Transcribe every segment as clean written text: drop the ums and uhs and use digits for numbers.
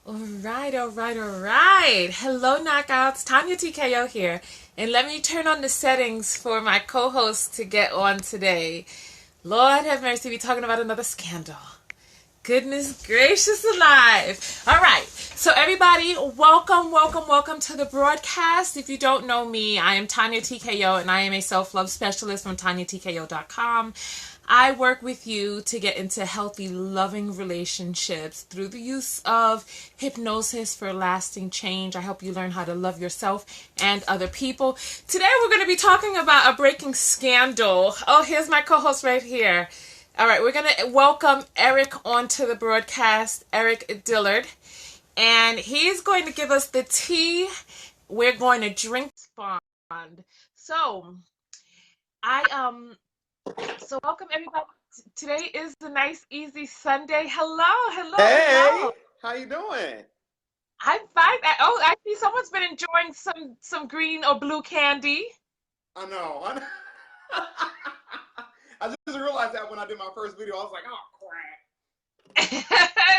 All right, all right, all right. Hello, knockouts. Tonya Tko here. And let me turn on the settings for my co host to get on today. Lord have mercy, we talking about another scandal. Goodness gracious alive. All right. So, everybody, welcome, welcome, welcome to the broadcast. If you don't know me, I am Tonya Tko, and I am a self love specialist from TonyaTko.com. I work with you to get into healthy, loving relationships through the use of hypnosis for lasting change. I help you learn how to love yourself and other people. Today, we're going to be talking about a breaking scandal. Oh, here's my co host right here. All right, we're going to welcome Eric onto the broadcast, Eric Dillard, and he's going to give us the tea. We're going to drink respond. So, I so welcome everybody. Today is the nice easy Sunday. Hello, hello, hello. Hey, how you doing? I'm fine. I see someone's been enjoying some green or blue candy. I know. I just realized that when I did my first video, I was like, oh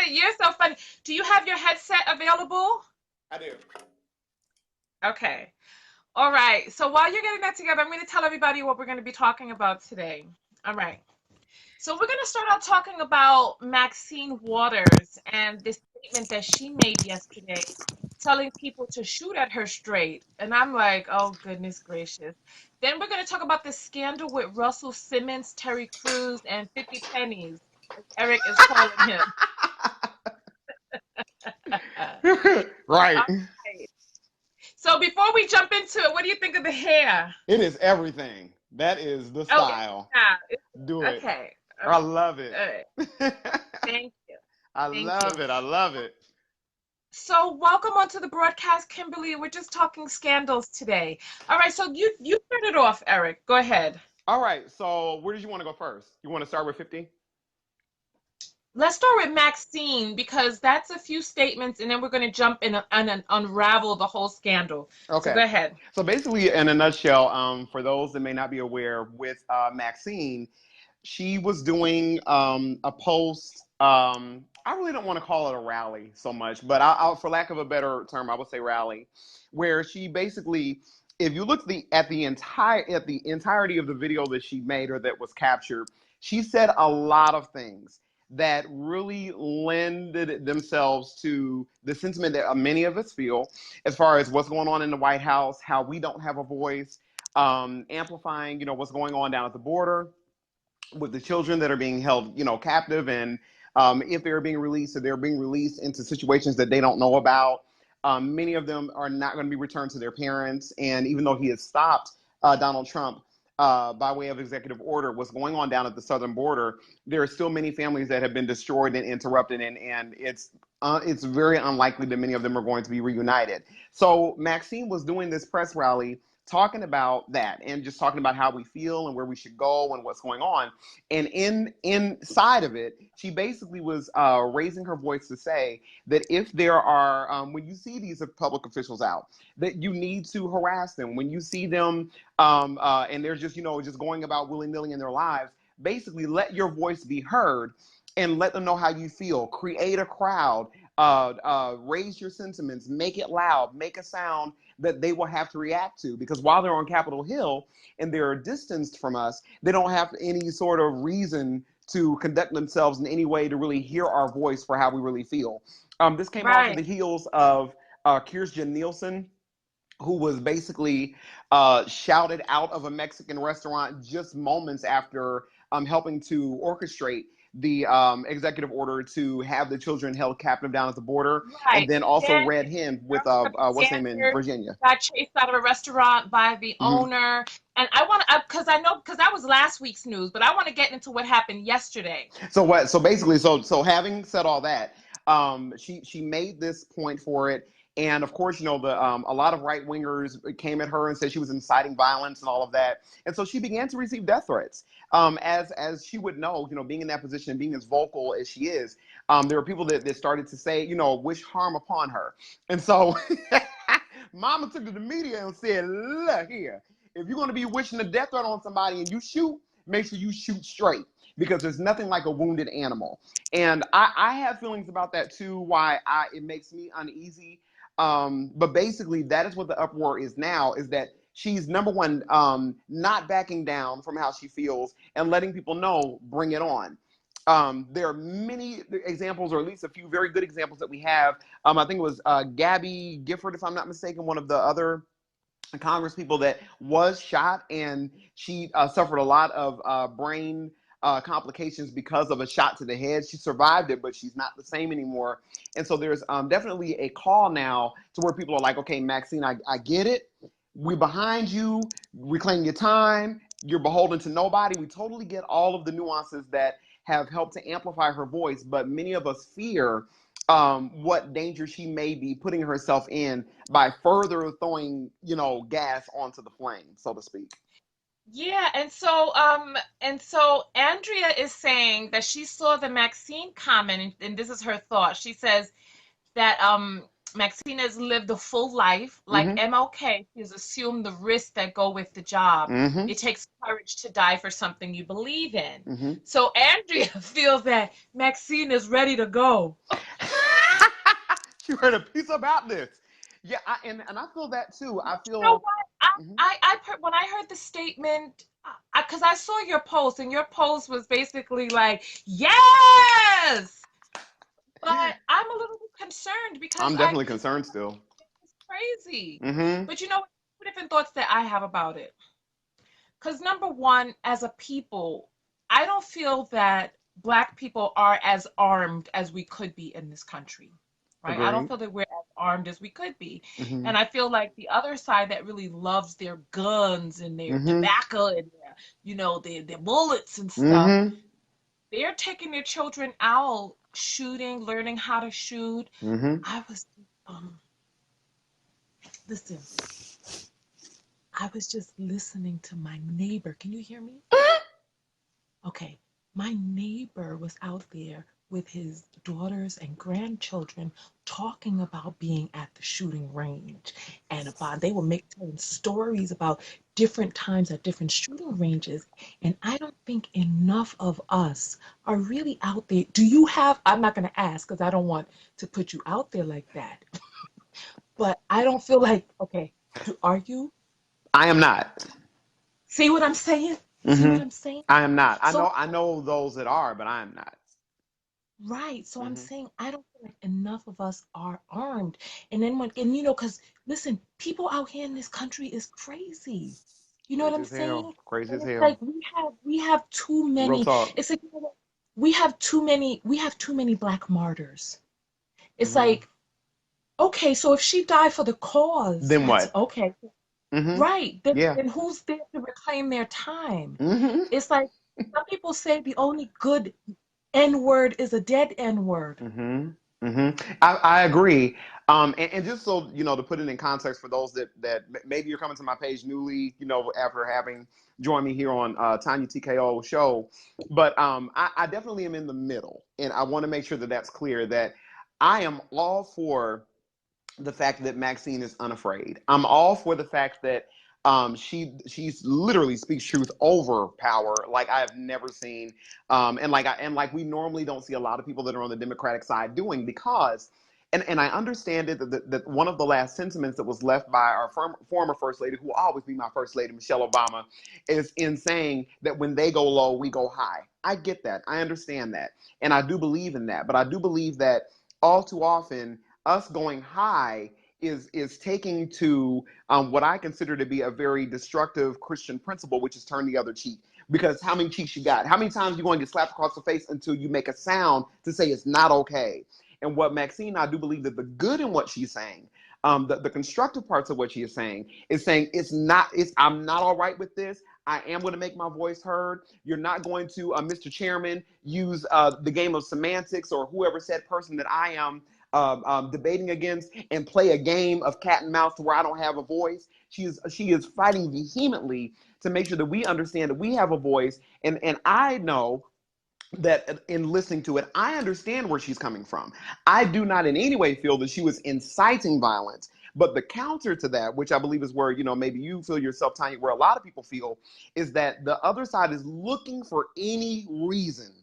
You're so funny. Do you have your headset available? crap. I do. Okay. All right. So while you're getting that together, I'm going to tell everybody what we're going to be talking about today. All right. So we're going to start out talking about Maxine Waters and this statement that she made yesterday, telling people to shoot at her straight. And I'm like, oh, goodness gracious. Then we're going to talk about the scandal with Russel Simmons, Terry Crews, and 50 Pennies, as Eric is calling him. Right. All right. So before we jump into it, what do you think of the hair? It is everything. That is the Oh, style. Do yeah. it. Okay. I Okay. love it. All right. Thank you. I Thank you. love it. I love it. So, welcome onto the broadcast, Kimberly. We're just talking scandals today. All right, so you start it off, Eric. Go ahead. All right. So, where did you want to go first? You want to start with 50? Let's start with Maxine because that's a few statements, and then we're going to jump in and unravel the whole scandal. So Okay. go ahead. So, basically, in a nutshell, for those that may not be aware, with Maxine, she was doing a post. I really don't want to call it a rally so much, but for lack of a better term, I would say rally, where she basically, if you look at the entirety of the video that she made or that was captured, she said a lot of things that really lended themselves to the sentiment that many of us feel as far as what's going on in the White House, how we don't have a voice, amplifying, what's going on down at the border with the children that are being held, captive, and if they're being released, or they're being released into situations that they don't know about. Many of them are not going to be returned to their parents, and even though he has stopped Donald Trump by way of executive order, what's going on down at the southern border, there are still many families that have been destroyed and interrupted, and it's very unlikely that many of them are going to be reunited. So Maxine was doing this press rally talking about that and just talking about how we feel and where we should go and what's going on. And inside of it, she basically was raising her voice to say that if there are, when you see these public officials out, that you need to harass them. When you see them and they're just, just going about willy-nilly in their lives, basically let your voice be heard and let them know how you feel. Create a crowd, raise your sentiments, make it loud, make a sound that they will have to react to. Because while they're on Capitol Hill and they're distanced from us, they don't have any sort of reason to conduct themselves in any way to really hear our voice for how we really feel. This came off of Right. the heels of Kirsten Nielsen, who was basically shouted out of a Mexican restaurant just moments after helping to orchestrate the executive order to have the children held captive down at the border, and Right. then also Then red him with what's his name in Xander Virginia. got chased out of a restaurant by the Mm-hmm. owner. And I want to, because I know, because that was last week's news, but I want to get into what happened yesterday. So what? So basically, so having said all that, she made this point for it, and of course, the a lot of right wingers came at her and said she was inciting violence and all of that, and so she began to receive death threats. As she would know, being in that position, being as vocal as she is, there were people that started to say, wish harm upon her, and so Mama took to the media and said, "Look here, if you're going to be wishing a death threat on somebody and you shoot, make sure you shoot straight." because there's nothing like a wounded animal. And I have feelings about that too, why it makes me uneasy. But basically, that is what the uproar is now, is that she's, number one, not backing down from how she feels and letting people know, bring it on. There are many examples, or at least a few very good examples that we have. I think it was Gabby Gifford, if I'm not mistaken, one of the other Congress people that was shot, and she suffered a lot of brain complications because of a shot to the head. She survived it, but she's not the same anymore. And so there's definitely a call now to where people are like, okay, Maxine, I get it. We're behind you. Reclaim your time. You're beholden to nobody. We totally get all of the nuances that have helped to amplify her voice, but many of us fear what danger she may be putting herself in by further throwing, gas onto the flame, so to speak. Yeah, and so Andrea is saying that she saw the Maxine comment, and this is her thought. She says that Maxine has lived a full life. Like Mm-hmm. MLK, she's assumed the risks that go with the job. Mm-hmm. It takes courage to die for something you believe in. Mm-hmm. So Andrea feels that Maxine is ready to go. She heard a piece about this. Yeah, and I feel that too. I You know feel. what? Mm-hmm. When I heard the statement, because I saw your post, and your post was basically like, yes! But I'm a little bit concerned because I'm definitely concerned still. it's crazy. Mm-hmm. But you know, two different thoughts that I have about it. Because number one, as a people, I don't feel that Black people are as armed as we could be in this country, right? I don't Agreed. feel that we're as armed as we could be. Mm-hmm. And I feel like the other side that really loves their guns and their Mm-hmm. tobacco and their bullets and stuff, Mm-hmm. they're taking their children out shooting, learning how to shoot. Mm-hmm. I was, listen, I was just listening to my neighbor. Can you hear me? Okay. My neighbor was out there with his daughters and grandchildren talking about being at the shooting range, and about they were telling stories about different times at different shooting ranges. And I don't think enough of us are really out there. Do you have, I'm not going to ask because I don't want to put you out there like that, but I don't feel like, okay, are you? I am not. See what I'm saying? See Mm-hmm. what I'm saying? I am not. I So know. I know those that are, but I am not. right. So I'm Mm-hmm. saying I don't feel like enough of us are armed. And then because listen, people out here in this country is crazy. You know what Crazy I'm as hell. saying? Crazy And as it's hell. like we have too Real many. talk. It's like, we have too many Black martyrs. It's Mm-hmm. like, okay, so if she died for the cause, Then that's what? okay. Mm-hmm. Right. Then Yeah. then who's there to reclaim their time? Mm-hmm. It's like some people say the only good N word is a dead N word. Mm-hmm. Mm-hmm. I agree. And just so to put it in context for those that maybe you're coming to my page newly, after having joined me here on Tonya Tko show, but I definitely am in the middle, and I want to make sure that that's clear that I am all for the fact that Maxine is unafraid. I'm all for the fact that she's literally speaks truth over power like I have never seen, and like we normally don't see a lot of people that are on the Democratic side doing, because. And I understand it that one of the last sentiments that was left by our former First Lady, who will always be my First Lady, Michelle Obama, is in saying that when they go low, we go high. I get that. I understand that. And I do believe in that. But I do believe that all too often, us going high is taking to what I consider to be a very destructive Christian principle, which is turn the other cheek. Because how many cheeks you got? How many times you going to get slapped across the face until you make a sound to say it's not okay? And what Maxine, I do believe that the good in what she's saying, the constructive parts of what she is saying I'm not all right with this. I am going to make my voice heard. You're not going to, Mr. Chairman, use the game of semantics or whoever said person that I am debating against and play a game of cat and mouse to where I don't have a voice. She is fighting vehemently to make sure that we understand that we have a voice. And I know that in listening to it, I understand where she's coming from. I do not in any way feel that she was inciting violence, But the counter to that, which I believe is where, maybe you feel yourself, Tonya, where a lot of people feel, is that the other side is looking for any reason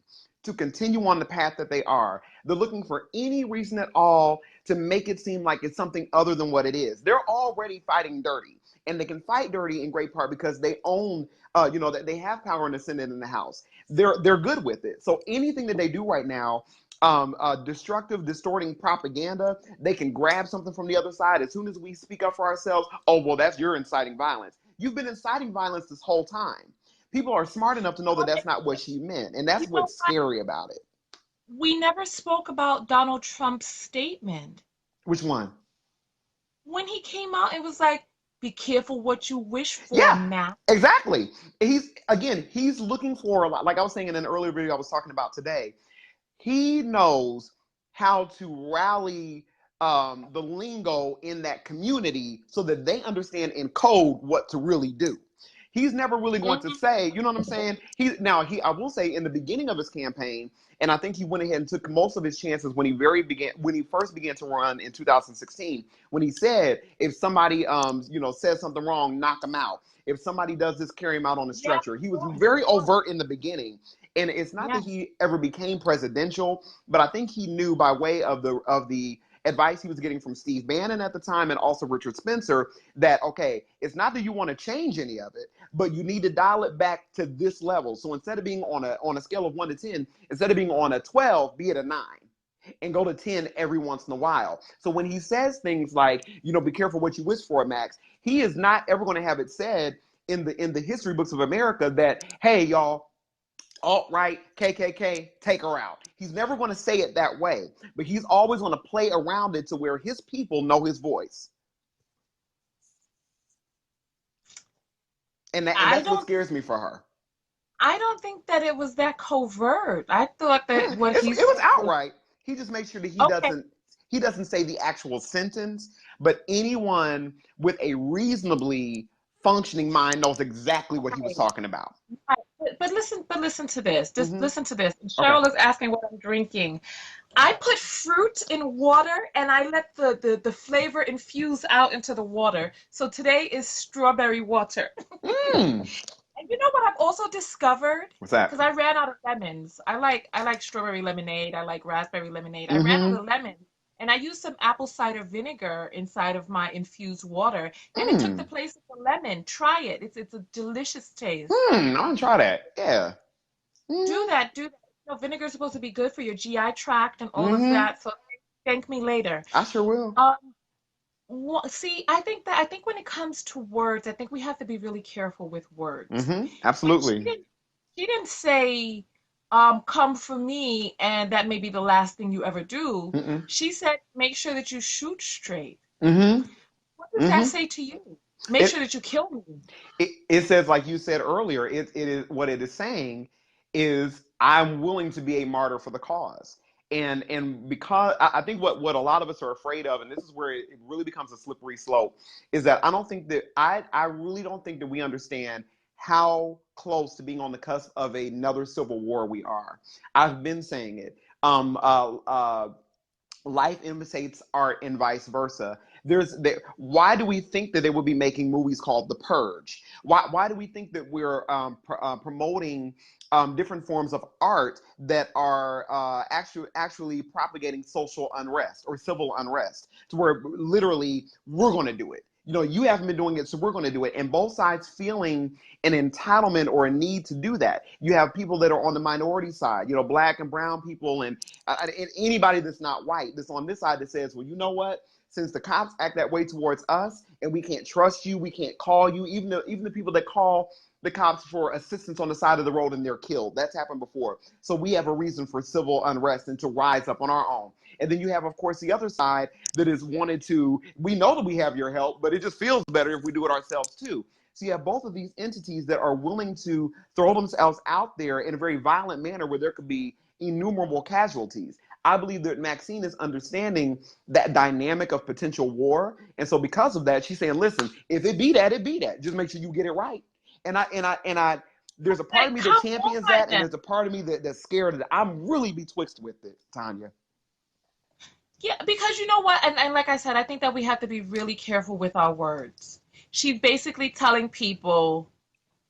to continue on the path that they are. They're looking for any reason at all to make it seem like it's something other than what it is. They're already fighting dirty, and they can fight dirty in great part because they own, that they have power in the Senate and the House. They're good with it. So anything that they do right now, destructive, distorting propaganda, they can grab something from the other side. As soon as we speak up for ourselves, oh, well, that's you're inciting violence. You've been inciting violence this whole time. People are smart enough to know that that's not what she meant. And that's You know what's what? scary about it. We never spoke about Donald Trump's statement. Which one? When he came out, it was like, be careful what you wish for, Yeah, Matt. exactly. He's looking for a lot. Like I was saying in an earlier video I was talking about today, he knows how to rally the lingo in that community so that they understand in code what to really do. He's never really going to say, you know what I'm saying? I will say in the beginning of his campaign, and I think he went ahead and took most of his chances when he first began to run in 2016, when he said, if somebody, says something wrong, knock him out. If somebody does this, carry him out on a Yeah, stretcher. He was very overt in the beginning. And it's not yeah. that he ever became presidential, but I think he knew by way of the advice he was getting from Steve Bannon at the time and also Richard Spencer that, okay, it's not that you want to change any of it, but you need to dial it back to this level. So instead of being on a scale of 1 to 10, instead of being on a 12, be it a 9 and go to 10 every once in a while. So when he says things like, be careful what you wish for, Max, he is not ever going to have it said in the history books of America that, hey, y'all, alt-right, KKK, take her out. He's never going to say it that way, but he's always going to play around it to where his people know his voice. And that's what scares me for her. I don't think that it was that covert. I thought that what it he's was outright. He just makes sure that okay. he doesn't say the actual sentence, but anyone with a reasonably functioning mind knows exactly what he was talking about. But listen to this. Just Mm-hmm. listen to this. Okay. Cheryl is asking what I'm drinking. I put fruit in water and I let the flavor infuse out into the water. So today is strawberry water. And you know what I've also discovered? What's that? Because I ran out of lemons. I like strawberry lemonade. I like raspberry lemonade. I Mm-hmm. ran out of lemons. And I used some apple cider vinegar inside of my infused water. And it took the place of the lemon. Try it. It's a delicious taste. I'm gonna try that. Yeah. Do that. Vinegar is supposed to be good for your GI tract and all of that. So thank me later. I sure will. See, I think when it comes to words, I think we have to be really careful with words. Absolutely. She didn't say, come for me, and that may be the last thing you ever do. She said, make sure that you shoot straight. What does that say to you? Make sure that you kill me. It says, like you said earlier, it is what it is saying is I'm willing to be a martyr for the cause. And because I think what a lot of us are afraid of, and this is where it really becomes a slippery slope, is that I really don't think that we understand how close to being on the cusp of another civil war we are. I've been saying it. Life imitates art and vice versa. Why do we think that they would be making movies called The Purge? Why do we think that we're promoting different forms of art that are actually propagating social unrest or civil unrest, to where literally we're going to do it? You haven't been doing it, so we're going to do it. And both sides feeling an entitlement or a need to do that. You have people that are on the minority side, black and brown people, and anybody that's not white that's on this side that says, well, you know what? Since the cops act that way towards us and we can't trust you, we can't call you, even the people that call the cops for assistance on the side of the road and they're killed. That's happened before. So we have a reason for civil unrest and to rise up on our own. And then you have, of course, the other side that is wanted to, we know that we have your help, but it just feels better if we do it ourselves too. So you have both of these entities that are willing to throw themselves out there in a very violent manner where there could be innumerable casualties. I believe that Maxine is understanding that dynamic of potential war. And so because of that, she's saying, listen, if it be that, it be that. Just make sure you get it right. And I there's a part of me that champions that, and there's a part of me that's scared of it. I'm really betwixt with it, Tonya. Yeah, because you know what, and like I said, I think that we have to be really careful with our words. She's basically telling people,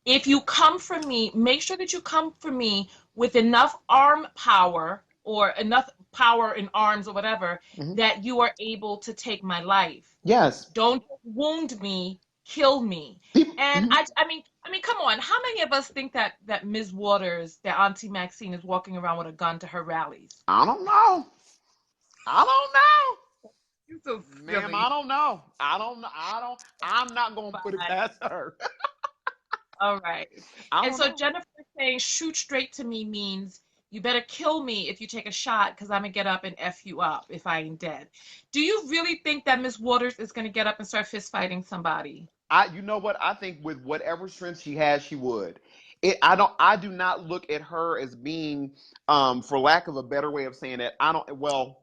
if you come for me, make sure that you come for me with enough arm power or enough power in arms or whatever Hmm. that you are able to take my life. Yes. Don't wound me, kill me. People, And mhm. I mean, come on. How many of us think that Ms. Waters, that Auntie Maxine, is walking around with a gun to her rallies? I don't know. I don't know. You're so Ma'am, I silly. don't know. I don't know. I'm not going to put it But past her. all right. I And don't so know. Jennifer saying shoot straight to me means you better kill me if you take a shot because I'm gonna get up and F you up if I ain't dead. Do you really think that Miss Waters is gonna get up and start fist fighting somebody? You know what? I think with whatever strength she has, she would. I do not look at her as being, for lack of a better way of saying it, I don't, well,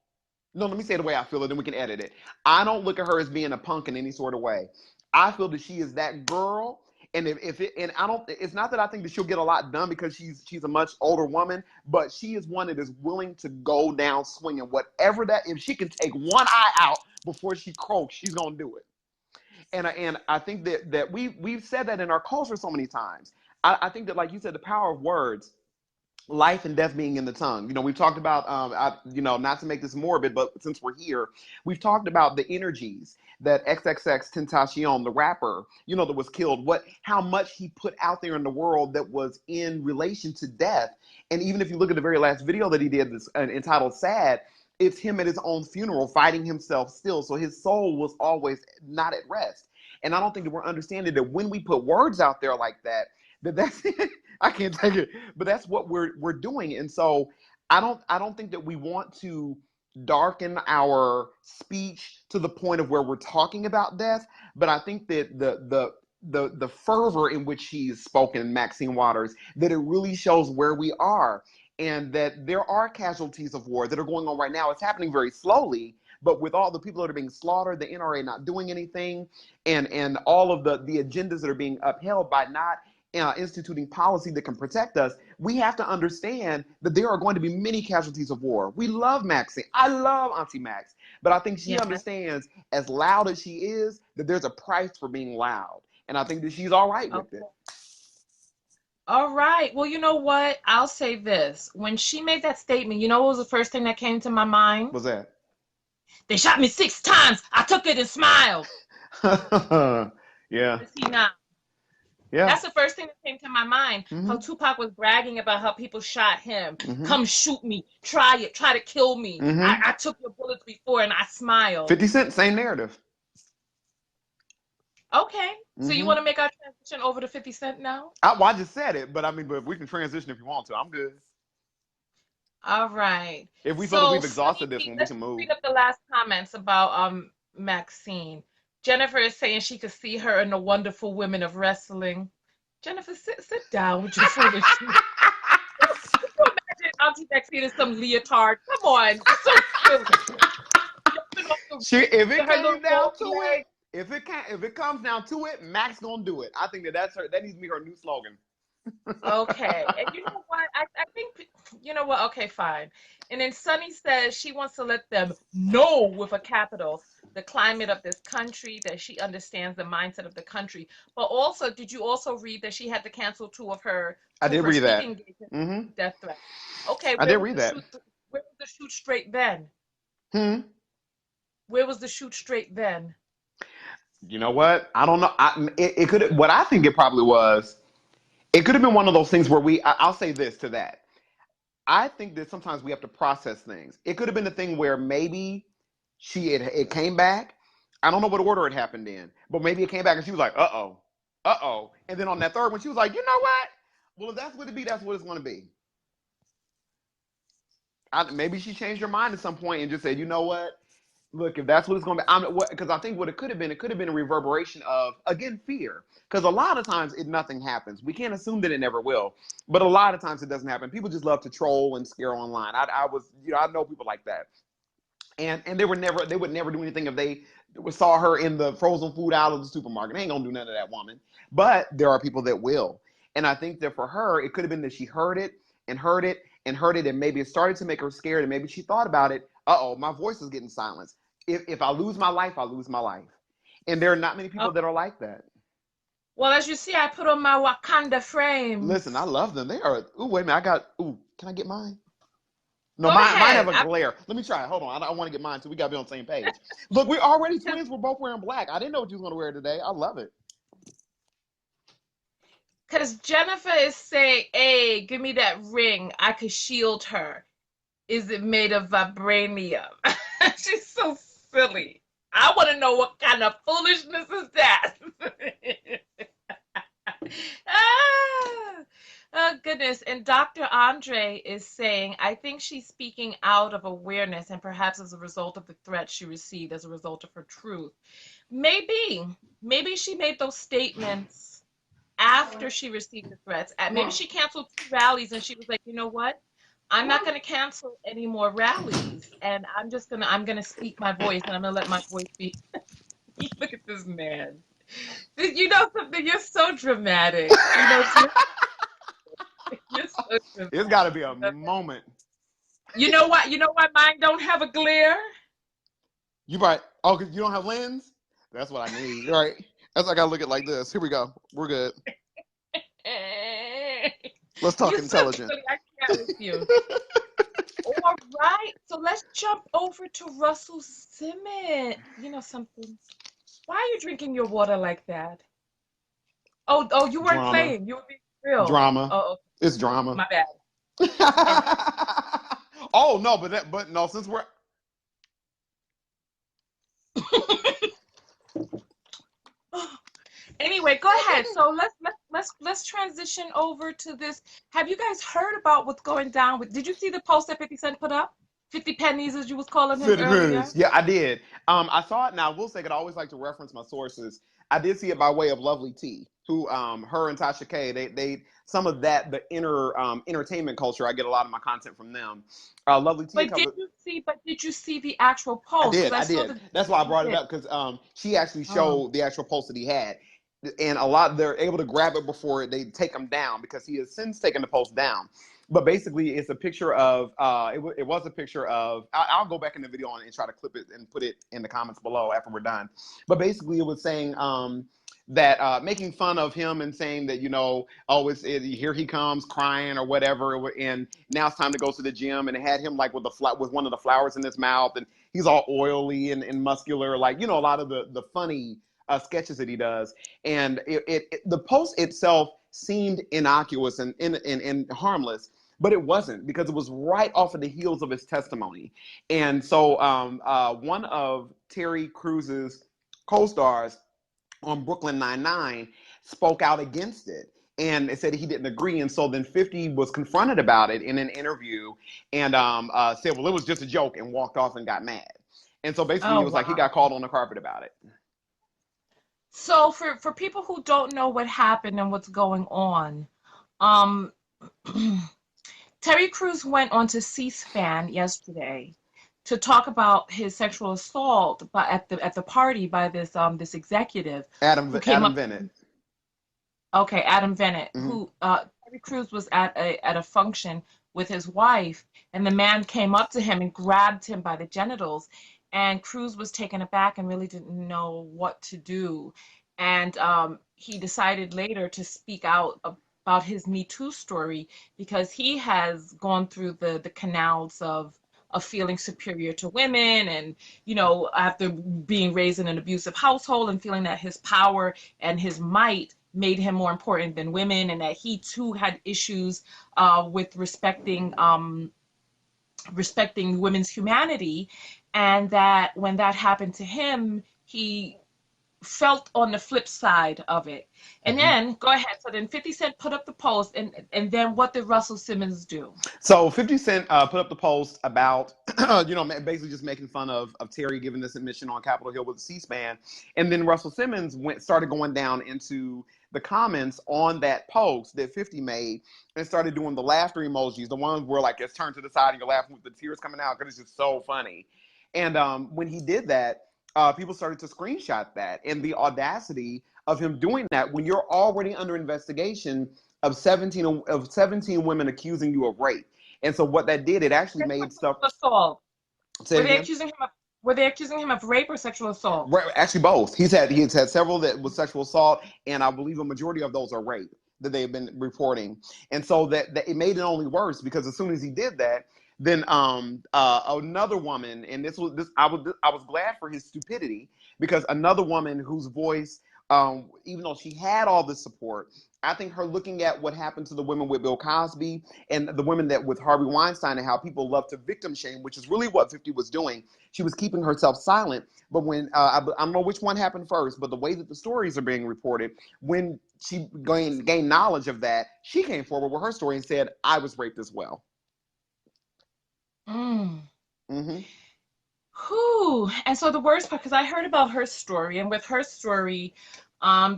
no, let me say it the way I feel it, then we can edit it. I don't look at her as being a punk in any sort of way. I feel that she is that girl. And if it, and I don't, it's not that I think that she'll get a lot done because she's a much older woman, but she is one that is willing to go down swinging. Whatever that, if she can take one eye out before she croaks, she's gonna do it. And I think that we've said that in our culture so many times. I think that, like you said, the power of words, life and death being in the tongue. We've talked about, not to make this morbid, but since we're here, we've talked about the energies that XXX Tentacion, the rapper, that was killed, how much he put out there in the world that was in relation to death. And even if you look at the very last video that he did, this entitled "Sad," it's him at his own funeral fighting himself still. So his soul was always not at rest. And I don't think that we're understanding that when we put words out there like that, that's I can't take it, but that's what we're doing. And so I don't think that we want to darken our speech to the point of where we're talking about death. But I think that the fervor in which she's spoken, Maxine Waters, that it really shows where we are, and that there are casualties of war that are going on right now. It's happening very slowly, but with all the people that are being slaughtered, the NRA not doing anything, and all of the agendas that are being upheld by not instituting policy that can protect us, we have to understand that there are going to be many casualties of war. We love Maxine. I love Auntie Max, but I think she Yeah. understands, as loud as she is, that there's a price for being loud. And I think that she's all right with it. Okay. All right. Well, you know what? I'll say this. When she made that statement, you know what was the first thing that came to my mind? What's that? They shot me 6 times. I took it and smiled. Yeah. To see now. Yeah. That's the first thing that came to my mind. How Hmm. Tupac was bragging about how people shot him. Hmm. Come shoot me. Try it. Try to kill me. Hmm. I took your bullets before and I smiled. 50 Cent, same narrative. Okay. So you Hmm. want to make our transition over to 50 Cent now? I just said it, but I mean, but we can transition if you want to. I'm good. All right. If we feel that So we've Sunny exhausted this D, one, we let's can just move. read up the last comments about Maxine. Jennifer is saying she could see her in the Wonderful Women of Wrestling. Jennifer, sit down with your foolishness. Can you imagine Auntie Maxine in some leotard? Come on, you're so silly. Jumping off the She, roof if it with her came little down long to it, legs. if it comes down to it, Max gonna do it. I think that's her. That needs to be her new slogan. Okay. And you know what? I think, you know what? Okay, fine. And then Sunny says she wants to let them know with a capital the climate of this country, that she understands the mindset of the country. But also, did you also read that she had to cancel I two of did her read speaking that. engagements Hmm. due to death threats? Okay, I did read that. where was the shoot straight then? Hmm. Where was the shoot straight then? You know what? I don't know. It could. What I think it probably was. It could have been one of those things where I'll say this to that. I think that sometimes we have to process things. It could have been a thing where maybe it came back. I don't know what order it happened in, but maybe it came back and she was like, uh oh. And then on that third one, she was like, you know what? Well, if that's what it be, that's what it's going to be. Maybe she changed her mind at some point and just said, you know what? Look, if that's what it's going to be, because I think what it could have been a reverberation of, again, fear. Because a lot of times nothing happens. We can't assume that it never will, but a lot of times it doesn't happen. People just love to troll and scare online. I know people like that, and they would never do anything if they saw her in the frozen food aisle of the supermarket. They ain't gonna do none of that, woman. But there are people that will, and I think that for her, it could have been that she heard it and heard it and heard it, and maybe it started to make her scared, and maybe she thought about it. uh-oh, my voice is getting silenced. If I lose my life, I lose my life. And there are not many Oh, people that are like that. well, as you see, I put on my Wakanda Listen, I frames. love them. They are. Ooh, wait a minute. Can I get mine? No, Go mine have ahead. a glare. Let me try it. Hold on. I want to get mine too. We got to be on the same page. Look, we're already twins. We're both wearing black. I didn't know what you was going to wear today. I love it. Because Jennifer is saying, hey, give me that ring. I could shield her. Is it made of vibranium? She's so silly. I want to know what kind of foolishness is that? Ah, oh, goodness. And Dr. Andre is saying, I think she's speaking out of awareness and perhaps as a result of the threat she received as a result of her truth. Maybe. Maybe she made those statements after she received the threats. Maybe she canceled 2 rallies and she was like, you know what? I'm not going to cancel any more rallies, and I'm gonna speak my voice, and I'm gonna let my voice be. Look at this man. You know something? You're so dramatic. You're so It's got to dramatic. be a moment. You know what? You know why mine don't have a glare? You right. Oh, because you don't have lens? That's what I need. Right. That's why I got to look at it like this. Here we go. We're good. Let's talk You're so intelligent. silly. I can't with you. All right. So let's jump over to Russell Simmons. You know something? Why are you drinking your water like that? Oh, you weren't Drama. playing. You were being real. Drama. Oh, It's drama. my bad. And Oh, no, but no, since we're. anyway, go ahead. So let's transition over to this. Have you guys heard about what's going down with? Did you see the post that 50 Cent put up? 50 pennies, as you was calling him 50 earlier. minutes. Yeah, I did. I saw it. Now, I will say that I always like to reference my sources. I did see it by way of Lovely T, who, her and Tasha K, they some of that, the inner entertainment culture, I get a lot of my content from them. Lovely T, a couple. But did you see the actual I post? did, Because I I saw did. the That's why I you brought it did. up because she actually Oh. showed the actual post that he had, and a lot they're able to grab it before they take him down because he has since taken the post down. But basically, it's a picture of it was a picture of. I'll go back in the video and try to clip it and put it in the comments below after we're done. But basically, it was saying that making fun of him and saying that here he comes crying or whatever, and now it's time to go to the gym, and it had him like with with one of the flowers in his mouth, and he's all oily and muscular, like a lot of the funny sketches that he does, and the post itself seemed innocuous and harmless. But it wasn't because it was right off of the heels of his testimony. And so one of Terry Crews's co-stars on Brooklyn Nine-Nine spoke out against it. And it said he didn't agree. And so then 50 was confronted about it in an interview and said, well, it was just a joke, and walked off and got mad. And so basically Oh, it was like he got wow. called on the carpet about it. So for people who don't know what happened and what's going on, um, Terry Crews went on to C-SPAN yesterday to talk about his sexual assault at the party by this executive who came Adam up. Bennett. Okay, Adam Bennett, Mm-hmm. who Terry Crews was at a function with his wife, and the man came up to him and grabbed him by the genitals, and Crews was taken aback and really didn't know what to do, and he decided later to speak out about his Me Too story because he has gone through the canals of feeling superior to women and after being raised in an abusive household and feeling that his power and his might made him more important than women, and that he too had issues with respecting women's humanity, and that when that happened to him, he felt on the flip side of it. And Mm-hmm. then go ahead. So then 50 Cent put up the post, and then what did Russell Simmons do? So 50 Cent put up the post about, basically just making fun of Terry giving this admission on Capitol Hill with C-SPAN. And then Russell Simmons started going down into the comments on that post that 50 made and started doing the laughter emojis, the ones where like it's turned to the side and you're laughing with the tears coming out because it's just so funny. And when he did that, people started to screenshot that, and the audacity of him doing that when you're already under investigation of 17 women accusing you of rape. And so what that did, it actually made stuff. Assault. Say it again. Were they accusing him of rape or sexual assault? Right, actually, both. He's had several that was sexual assault, and I believe a majority of those are rape that they've been reporting. And so that it made it only worse because as soon as he did that, then another woman, and I was glad for his stupidity because another woman whose voice, even though she had all this support, I think her looking at what happened to the women with Bill Cosby and the women that with Harvey Weinstein and how people love to victim shame, which is really what 50 was doing. She was keeping herself silent. But when I don't know which one happened first, but the way that the stories are being reported, when she gained knowledge of that, she came forward with her story and said, "I was raped as well." Mm. Mm-hmm. Whew. And so the worst part, because I heard about her story, and with her story,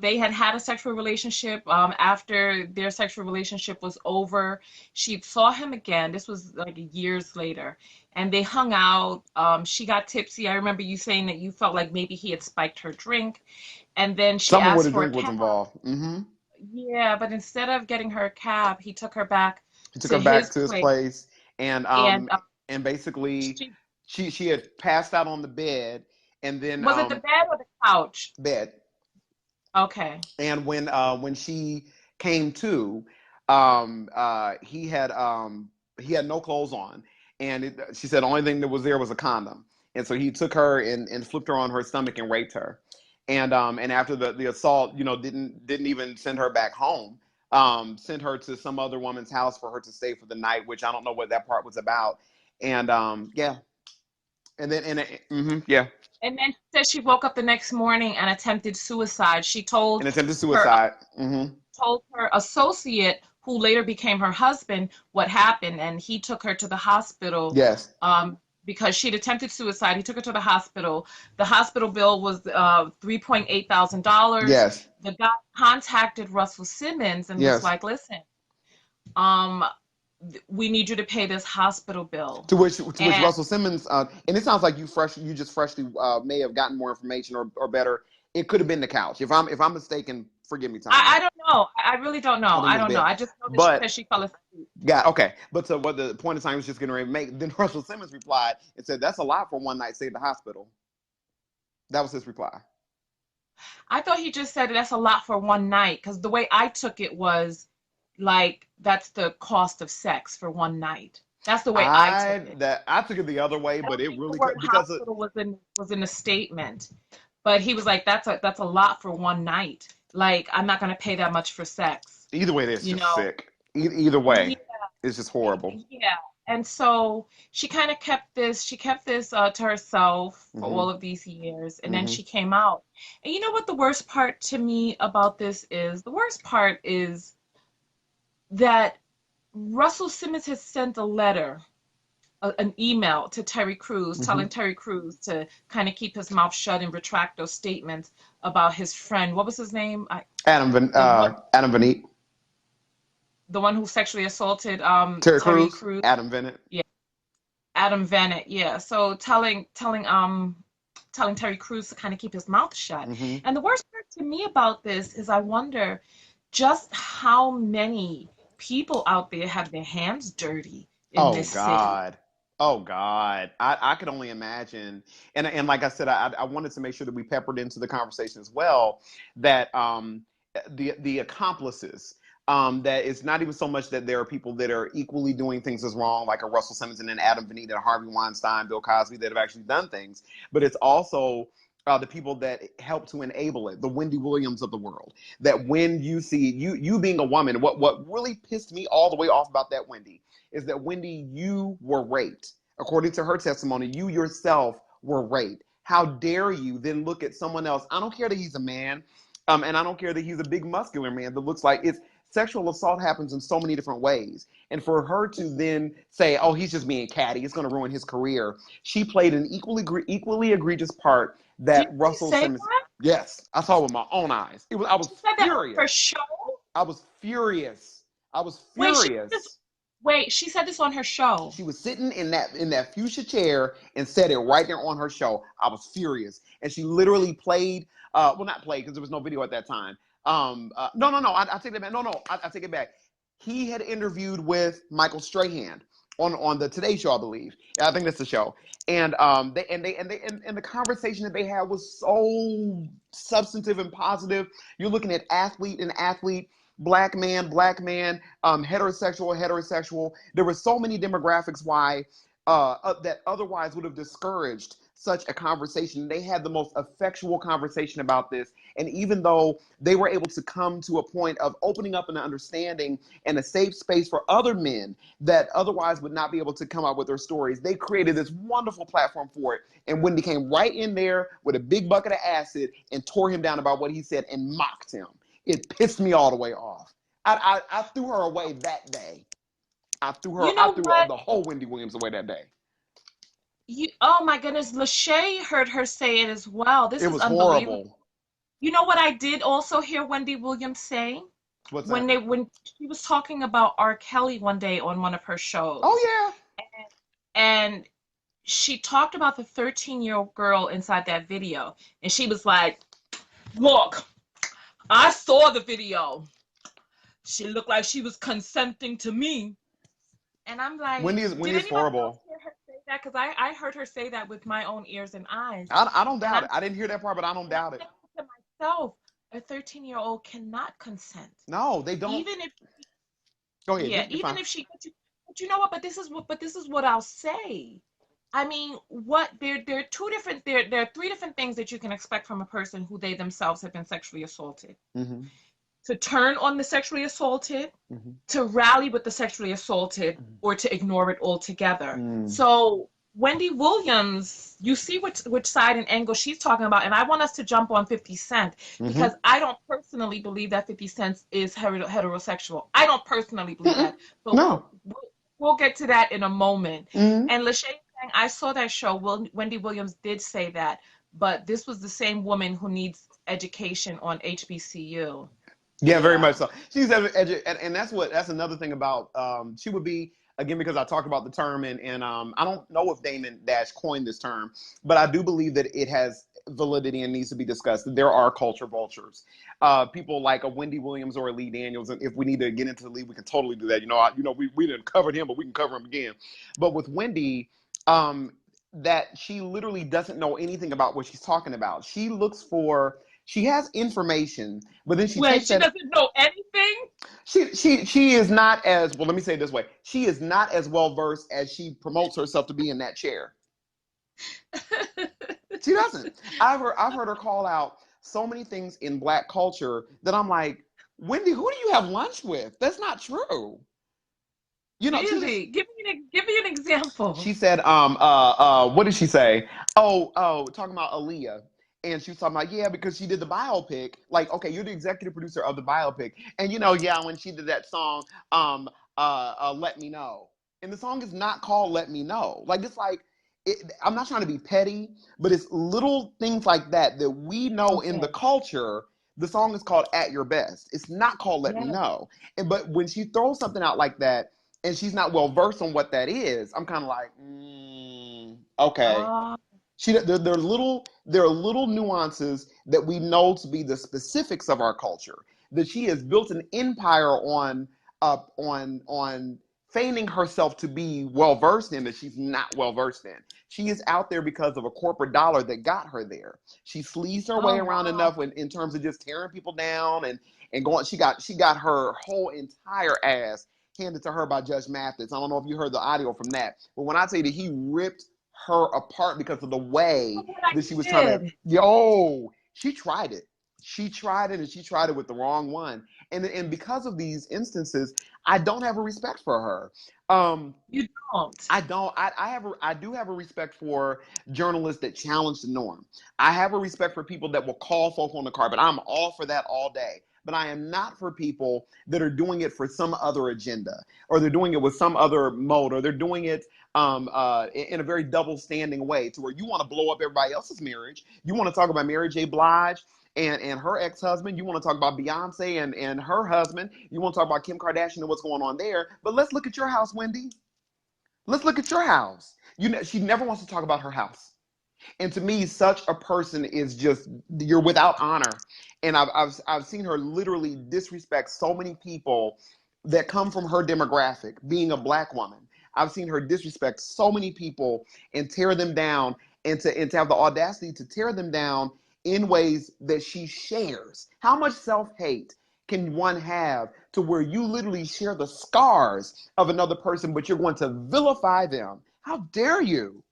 they had a sexual relationship. After their sexual relationship was over, she saw him again. This was like years later, and they hung out. She got tipsy. I remember you saying that you felt like maybe he had spiked her drink, and then she Something where asked the for a drink was cab. involved. Mm-hmm. Yeah, but instead of getting her a cab, he took her back He took her to back his to his place, place, and and basically she she had passed out on the bed, and then was it the bed or the couch? bed. Okay. And when she came to, he had no clothes on, and she said the only thing that was there was a condom. And so he took her and flipped her on her stomach and raped her. And after the assault, didn't even send her back home. Sent her to some other woman's house for her to stay for the night, which I don't know what that part was about. And yeah, and then yeah, And then she said she woke up the next morning and attempted suicide. She told an attempted her suicide. Mm-hmm. told her associate, who later became her husband, what happened, and he took her to the hospital. Yes. Because she'd attempted suicide, he took her to the hospital. The hospital bill was $3,800. Yes. The guy contacted Russel Simmons and was Yes. like, "Listen, um, we need you to pay this hospital bill." To which And Russell Simmons, and it sounds like you just freshly may have gotten more information or better. It could have been the couch. If I'm mistaken, forgive me, Tonya. I don't know. I really don't know. I think I it was don't know. bed. I just know that she said But she fell asleep. yeah, okay. But so what the point of time was just getting ready to make. Then Russell Simmons replied and said, "That's a lot for one night stay at the hospital." That was his reply. I thought he just said that's a lot for one night, because the way I took it was like that's the cost of sex for one night. That's the way I took it. I took it the other way, I but don't it think the really word because of hospital was in the statement, but he was like, that's a lot for one night. Like, I'm not gonna pay that much for sex, either way, it's you just know? sick. Either way, Yeah, it's just horrible. yeah. And so she kind of kept this to herself for Mm-hmm. all of these years, and then Mm-hmm. she came out. And you know what the worst part to me about this is? The worst part is that Russell Simmons has sent a letter, an email to Terry Crews, Mm-hmm. telling Terry Crews to kind of keep his mouth shut and retract those statements about his friend. What was his name? The one, Adam Vanette. the one who sexually assaulted Terry Terry Crews, Crews. Adam Bennett. Yeah, Adam Bennett. Yeah. So telling Terry Crews to kind of keep his mouth shut. Mm-hmm. And the worst part to me about this is I wonder just how many people out there have their hands dirty in Oh this city. God. Oh God. I could only imagine. And like I said, I wanted to make sure that we peppered into the conversation as well that the accomplices. That it's not even so much that there are people that are equally doing things as wrong, like a Russell Simmons and then Adam Vanita, Harvey Weinstein, Bill Cosby, that have actually done things, but it's also the people that help to enable it, the Wendy Williams of the world. That when you see you being a woman, what really pissed me all the way off about that Wendy is that Wendy, you were raped. According to her testimony, you yourself were raped. How dare you then look at someone else? I don't care that he's a man, and I don't care that he's a big muscular man that looks like it's sexual assault happens in so many different ways. And for her to then say, oh, he's just being catty, it's going to ruin his career. She played an equally egregious part that Did she Russell say Simmons. that? Yes, I saw it with my own eyes. I She was said that on her furious. show? I was furious. I was Wait, she just furious. wait, she said this on her show. She was sitting in that fuchsia chair and said it right there on her show. I was furious, and she literally played. Well, not played because there was no video at that time. No. I take it back. No. I take it back. He had interviewed with Michael Strahan on the Today Show, I believe. I think that's the show. And the conversation that they had was so substantive and positive. You're looking at athlete and athlete, black man, heterosexual. There were so many demographics why that otherwise would have discouraged such a conversation. They had the most effectual conversation about this. And even though they were able to come to a point of opening up and understanding and a safe space for other men that otherwise would not be able to come out with their stories, they created this wonderful platform for it. And Wendy came right in there with a big bucket of acid and tore him down about what he said and mocked him. It pissed me all the way off. I threw her away that day. I threw the whole Wendy Williams away that day. Oh my goodness, Lachey heard her say it as well. This It is was unbelievable. horrible. You know what I did also hear Wendy Williams say? What's when that? when she was talking about R. Kelly one day on one of her shows. Oh yeah. And she talked about the 13-year-old girl inside that video. And she was like, look, I saw the video. She looked like she was consenting to me. And I'm like, Wendy is horrible. Hear her say that? Because I heard her say that with my own ears and eyes. I don't doubt it. I didn't hear that part, but I don't doubt it. To myself, a 13-year-old cannot consent. No, they don't. Even if go ahead. Yeah, even fine. if she, but you know what? But this is what I'll say. I mean, there are there are three different things that you can expect from a person who they themselves have been sexually assaulted. Mm-hmm. To turn on the sexually assaulted, mm-hmm. to rally with the sexually assaulted, mm-hmm. or to ignore it altogether. Mm. So Wendy Williams, you see which side and angle she's talking about, and I want us to jump on 50 Cent because I don't personally believe that 50 Cent is heterosexual. I don't personally believe that. But no. We'll get to that in a moment. Mm-hmm. And Lachey saying, I saw that show. Wendy Williams did say that, but this was the same woman who needs education on HBCU. Yeah, very much so. She's and that's another thing about she would be, again, because I talked about the term and I don't know if Damon Dash coined this term, but I do believe that it has validity and needs to be discussed. There are culture vultures, people like a Wendy Williams or a Lee Daniels, and if we need to get into the lead, we can totally do that. We didn't cover him, but we can cover him again. But with Wendy, that she literally doesn't know anything about what she's talking about. She has information, but then she doesn't know anything. She is not as well. Let me say it this way: she is not as well versed as she promotes herself to be in that chair. She doesn't. I've heard her call out so many things in Black culture that I'm like, Wendy, who do you have lunch with? That's not true. Really? Give me an example. She said, what did she say? Talking about Aaliyah. And she was talking about, yeah, because she did the biopic. Like, okay, you're the executive producer of the biopic. And, when she did that song, Let Me Know. And the song is not called Let Me Know. Like, it's like, I'm not trying to be petty, but it's little things like that we know in the culture. The song is called At Your Best. It's not called Let Me Know. But when she throws something out like that, and she's not well versed on what that is, I'm kind of like, okay. There are little nuances that we know to be the specifics of our culture, that she has built an empire on feigning herself to be well versed in that she's not well versed in. She is out there because of a corporate dollar that got her there. She sleazed her way around enough in terms of just tearing people down and going. She got her whole entire ass handed to her by Judge Mathis. I don't know if you heard the audio from that, but when I say that he ripped her apart because of the way that she was trying to, she tried it. She tried it, and she tried it with the wrong one. And because of these instances, I don't have a respect for her. You don't. I don't. I do have a respect for journalists that challenge the norm. I have a respect for people that will call folk on the carpet. I'm all for that all day. But I am not for people that are doing it for some other agenda, or they're doing it with some other mode, or they're doing it in a very double-standing way to where you want to blow up everybody else's marriage. You want to talk about Mary J. Blige and her ex-husband. You want to talk about Beyonce and her husband. You want to talk about Kim Kardashian and what's going on there. But let's look at your house, Wendy. Let's look at your house. She never wants to talk about her house. And to me, such a person is just, you're without honor. And I've seen her literally disrespect so many people that come from her demographic, being a Black woman. I've seen her disrespect so many people and tear them down, and to have the audacity to tear them down in ways that she shares. How much self-hate can one have to where you literally share the scars of another person, but you're going to vilify them? How dare you?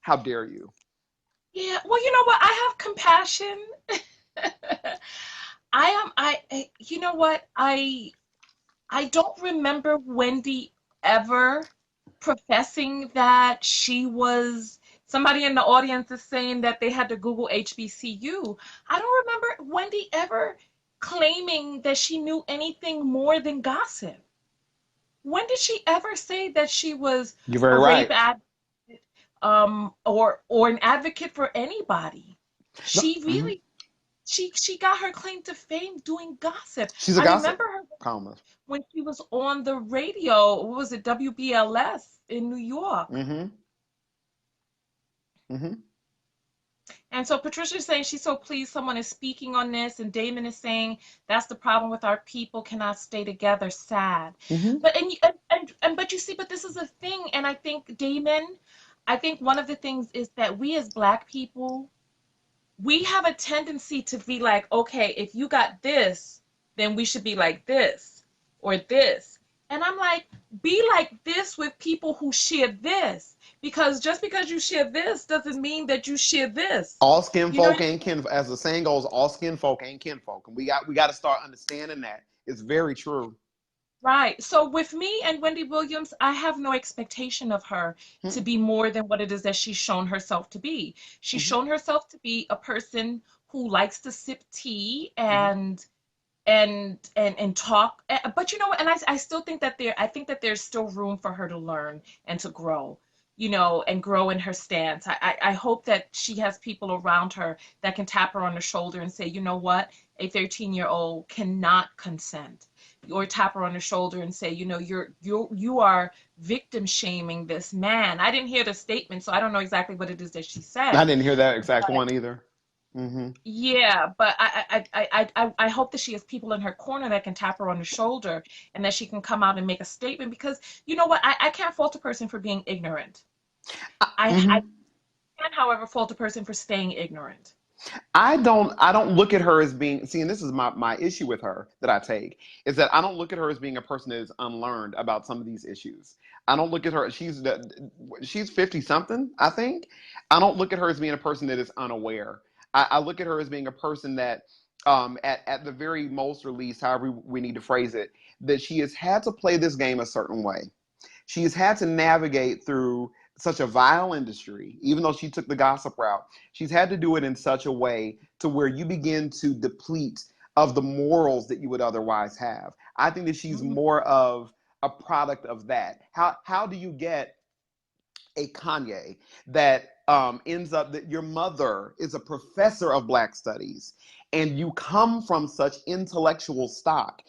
How dare you? Yeah, well, you know what? I have compassion. You know what? I don't remember Wendy ever professing that she was, somebody in the audience is saying that they had to Google HBCU. I don't remember Wendy ever claiming that she knew anything more than gossip. When did she ever say that she was You're a very rape right. advocate, or an advocate for anybody? No, She really, she got her claim to fame doing gossip. she's a I gossip remember her columnist. when she was on the radio. What was it, WBLS in New York? Mm-hmm. Mm-hmm. And so Patricia's saying she's so pleased someone is speaking on this, and Damon is saying that's the problem with our people cannot stay together. Sad. Mm-hmm. But but you see, but this is a thing, and I think Damon, I think one of the things is that we as Black people, we have a tendency to be like, okay, if you got this, then we should be like this or this. And I'm like, be like this with people who share this. Because just because you share this doesn't mean that you share this. All skin You know what folk I ain't mean? kin. As the saying goes, all skin folk ain't kinfolk, and we got to start understanding that. It's very true. Right. So with me and Wendy Williams, I have no expectation of her to be more than what it is that she's shown herself to be. She's Mm-hmm. shown herself to be a person who likes to sip tea Mm-hmm. and talk. But you know what? And I still think that I think that there's still room for her to learn and to grow, and grow in her stance. I hope that she has people around her that can tap her on the shoulder and say, you know what? A 13-year-old cannot consent. Or tap her on the shoulder and say, you are victim shaming this man. I didn't hear the statement, so I don't know exactly what it is that she I said. didn't hear that exact But one either. Mm-hmm. yeah, but I hope that she has people in her corner that can tap her on the shoulder and that she can come out and make a statement, because you know what? I can't fault a person for being ignorant. I Mm-hmm. can, however, fault a person for staying ignorant. I don't look at her as being, see, and this is my issue with her that I take, is that I don't look at her as being a person that is unlearned about some of these issues. I don't look at her, she's 50 something, I think. I don't look at her as being a person that is unaware. I look at her as being a person that, at the very most or least, however we need to phrase it, that she has had to play this game a certain way. She's had to navigate through such a vile industry, even though she took the gossip route. She's had to do it in such a way to where you begin to deplete of the morals that you would otherwise have. I think that she's Mhm. more of a product of that. How do you get a Kanye that ends up that your mother is a professor of Black studies and you come from such intellectual stock,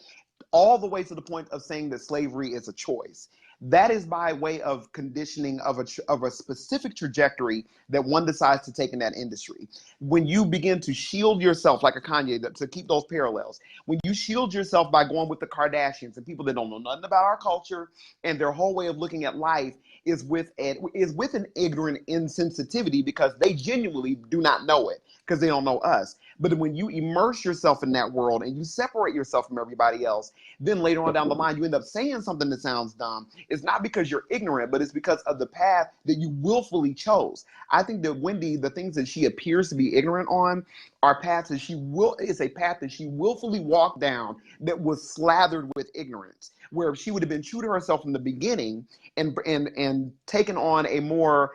all the way to the point of saying that slavery is a choice? That is by way of conditioning of a specific trajectory that one decides to take in that industry. When you begin to shield yourself, like a Kanye, to keep those parallels, when you shield yourself by going with the Kardashians and people that don't know nothing about our culture, and their whole way of looking at life is with an ignorant insensitivity, because they genuinely do not know it, because they don't know us. But when you immerse yourself in that world and you separate yourself from everybody else, then later on down the line, you end up saying something that sounds dumb. It's not because you're ignorant, but it's because of the path that you willfully chose. I think that Wendy, the things that she appears to be ignorant on are paths that it's a path that she willfully walked down that was slathered with ignorance. Where if she would have been true to herself from the beginning and taken on a more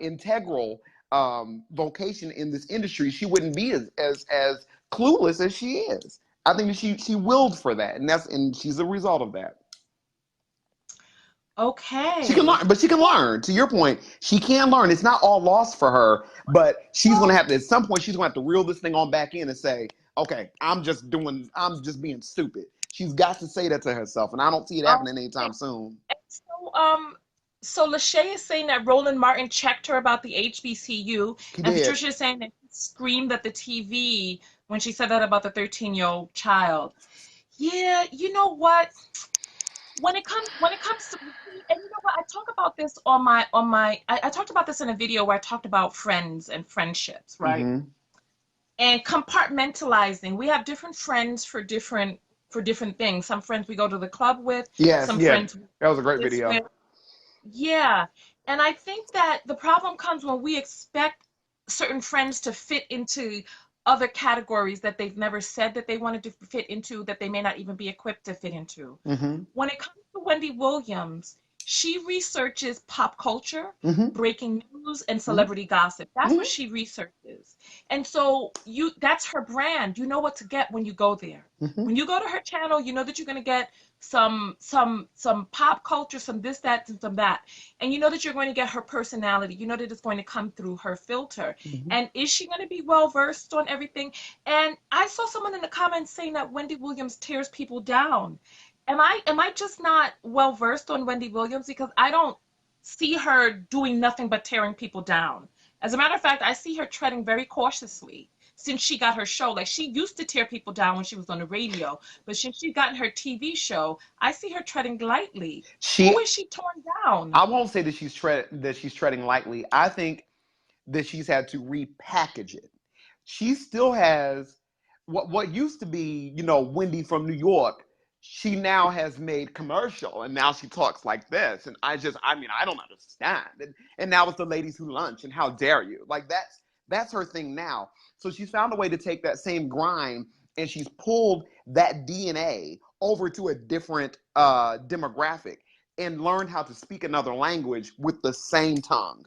integral vocation in this industry, she wouldn't be as clueless as she is. I think that she willed for that, and she's a result of that. She can Okay. learn, but she can learn. To your point, she can learn. It's not all lost for her, but she's Well, gonna have to, at some point, she's gonna have to reel this thing on back in and say, "Okay, I'm just being stupid." She's got to say that to herself, and I don't see it happening okay. anytime soon. And so Lachey is saying that Roland Martin checked her about the HBCU, He and did. Patricia is saying that he screamed at the TV when she said that about the 13-year-old child. Yeah, you know what? when it comes to, and you know what, I talk about this I talked about this in a video where I talked about friends and friendships, right? Mm-hmm. And compartmentalizing. We have different friends for different things. Some friends we go to the club with, Yes, some yeah. friends we do That was a great this video. with. Yeah. And I think that the problem comes when we expect certain friends to fit into other categories that they've never said that they wanted to fit into, that they may not even be equipped to fit into. Mm-hmm. When it comes to Wendy Williams, she researches pop culture, Mm-hmm. breaking news, and Mm-hmm. celebrity gossip. That's Mm-hmm. what she researches. And so that's her brand. You know what to get when you go there. Mm-hmm. When you go to her channel, you know that you're going to get some pop culture, some this, that, and some that. And you know that you're going to get her personality. You know that it's going to come through her filter. Mm-hmm. And is she going to be well versed on everything? And I saw someone in the comments saying that Wendy Williams tears people down. Am I just not well versed on Wendy Williams, because I don't see her doing nothing but tearing people down. As a matter of fact, I see her treading very cautiously since she got her show. Like, she used to tear people down when she was on the radio, but since she got her TV show, I see her treading lightly. Who She is she torn down? I won't say that she's treading lightly. I think that she's had to repackage it. She still has what used to be, Wendy from New York. She now has made commercial, and now she talks like this. And I don't understand. And now it's the ladies who lunch, and how dare you? Like, that's her thing now. So she's found a way to take that same grind, and she's pulled that DNA over to a different demographic and learned how to speak another language with the same tongue.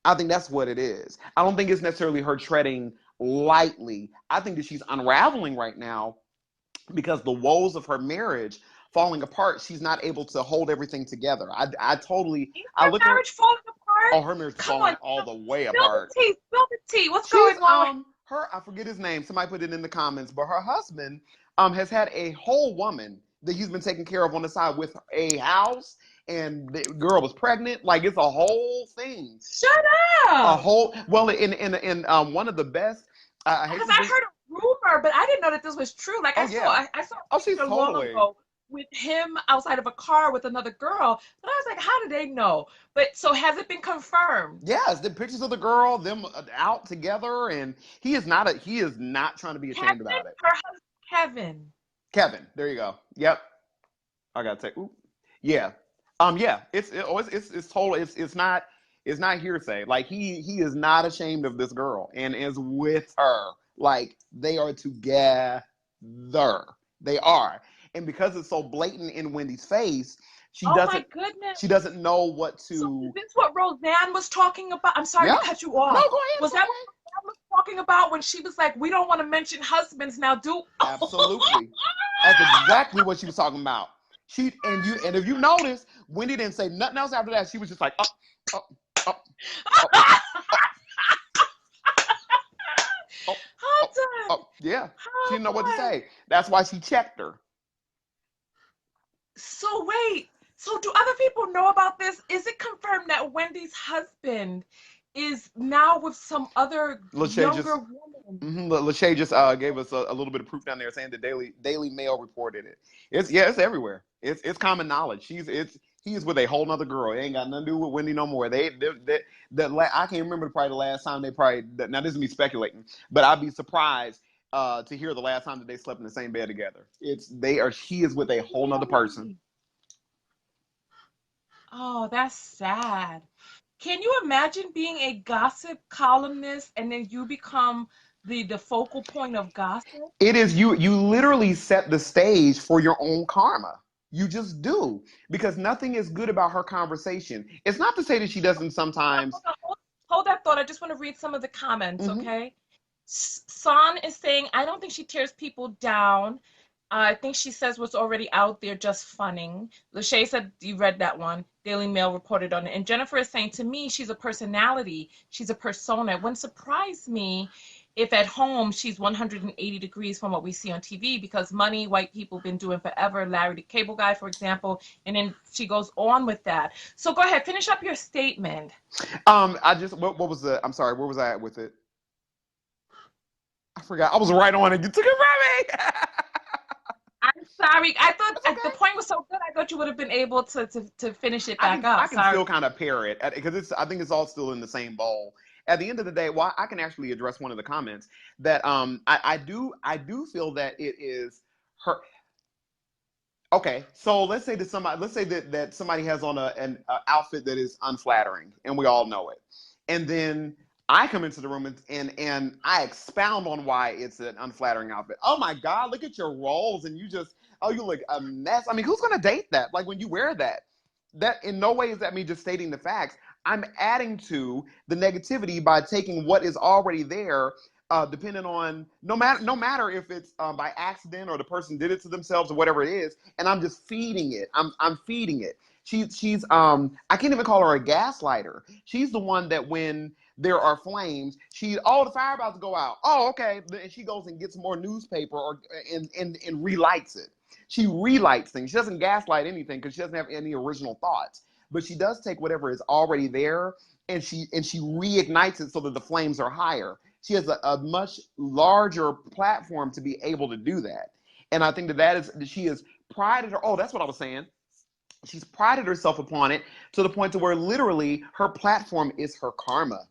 I think that's what it is. I don't think it's necessarily her treading lightly. I think that she's unraveling right now because the woes of her marriage falling apart, she's not able to hold everything together. Is I her look at her. marriage falling apart? Oh, her marriage is Come falling on, all the way spill the apart. tea, spill the tea. What's She's going on? her I forget his name. Somebody put it in the comments, but her husband has had a whole woman that he's been taking care of on the side with a house, and the girl was pregnant. Like, it's a whole thing. Shut A up. whole well in one of the best. I hate Because to I dis- heard a rumor, but I didn't know that this was true. Like, Oh yeah. I saw Oh, a she's picture long totally. ago with him outside of a car with another girl, but I was like, how did they know? But so has it been confirmed? Yes, the pictures of the girl, them out together, and he is not trying to be Kevin, ashamed about it. her husband, Kevin. Kevin, there you go. Yep. I gotta take. Oop. Yeah. Yeah. It's total. It's not hearsay. Like, he is not ashamed of this girl and is with her. Like, they are together. They are. And because it's so blatant in Wendy's face, she Oh my doesn't goodness. she doesn't know what So to. is this what Roseanne was talking about? I'm sorry Yeah. to cut you No, go off. ahead. Was Go that ahead. what Roseanne was talking about when she was like, we don't want to mention husbands now, do? Absolutely. That's exactly what she was talking about. And if you notice, Wendy didn't say nothing else after that. She was just like, up, up, up, up, up, up, Hold on. up. Yeah. She Oh didn't know what to boy. say. That's why she checked her. So wait, so do other people know about this? Is it confirmed that Wendy's husband is now with some other Lachey just younger woman? Lachey just gave us a little bit of proof down there, saying the Daily Mail reported it. It's everywhere. It's common knowledge. He is with a whole nother girl. It ain't got nothing to do with Wendy no more. I can't remember probably the last time now this is me speculating, but I'd be surprised to hear the last time that they slept in the same bed together. She is with a whole nother person. Really? Oh, that's sad. Can you imagine being a gossip columnist and then you become the focal point of gossip? It is you literally set the stage for your own karma. You just do, because nothing is good about her conversation. It's not to say that she doesn't sometimes. Hold that thought. I just want to read some of the comments, Mhm. okay? San is saying, I don't think she tears people down. I think she says what's already out there, just funning. Lachey said, you read that one. Daily Mail reported on it. And Jennifer is saying, to me, she's a personality. She's a persona. It wouldn't surprise me if at home she's 180 degrees from what we see on TV, because money, white people been doing forever. Larry the Cable Guy, for example. And then she goes on with that. So go ahead, finish up your statement. What was I'm sorry, where was I at with it? I forgot. I was right on it. You took it from me. Sorry, I thought That's okay. the point was so good. I thought you would have been able to finish it back I up. can Sorry. still kind of pair it because I think it's all still in the same bowl. At the end of the day, well, I can actually address one of the comments that I do feel that it is her. Okay, so let's say that somebody has on an outfit that is unflattering, and we all know it, and then I come into the room and I expound on why it's an unflattering outfit. Oh my God, look at your rolls, and you look a mess. I mean, who's gonna date that? Like when you wear that, that in no way is that me just stating the facts. I'm adding to the negativity by taking what is already there, depending on no matter if it's by accident or the person did it to themselves or whatever it is, and I'm just feeding it. I'm feeding it. She's I can't even call her a gaslighter. She's the one that when there are flames, the fire about to go out. Oh, okay. And she goes and gets more newspaper or and relights it. She relights things. She doesn't gaslight anything because she doesn't have any original thoughts. But she does take whatever is already there and she reignites it so that the flames are higher. She has a much larger platform to be able to do that. And I think that she has prided her. Oh, that's what I was saying. She's prided herself upon it to the point to where literally her platform is her karma.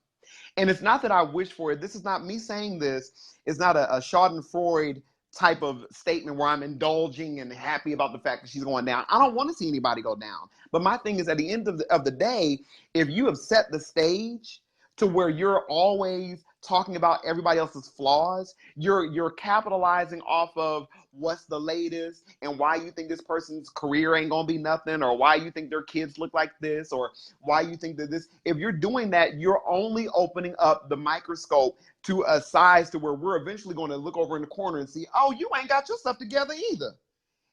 And it's not that I wish for it. This is not me saying this. It's not a Schadenfreude type of statement where I'm indulging and happy about the fact that she's going down. I don't want to see anybody go down. But my thing is, at the end of the day, if you have set the stage to where you're always talking about everybody else's flaws, you're capitalizing off of what's the latest and why you think this person's career ain't gonna be nothing, or why you think their kids look like this, or why you think that this. If you're doing that, you're only opening up the microscope to a size to where we're eventually going to look over in the corner and see, oh, you ain't got your stuff together either.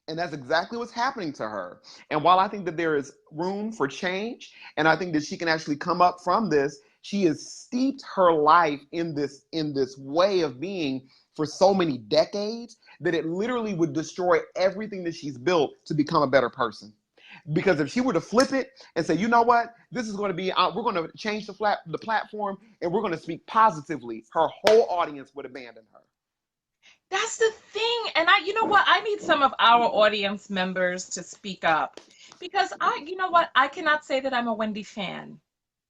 And that's exactly what's happening to her. And while I think that there is room for change, and I think that she can actually come up from this, she has steeped her life in this way of being for so many decades that it literally would destroy everything that she's built to become a better person. Because if she were to flip it and say, you know what, this is going to be, we're going to change the platform and we're going to speak positively, her whole audience would abandon her. That's the thing. And you know what? I need some of our audience members to speak up because you know what? I cannot say that I'm a Wendy fan,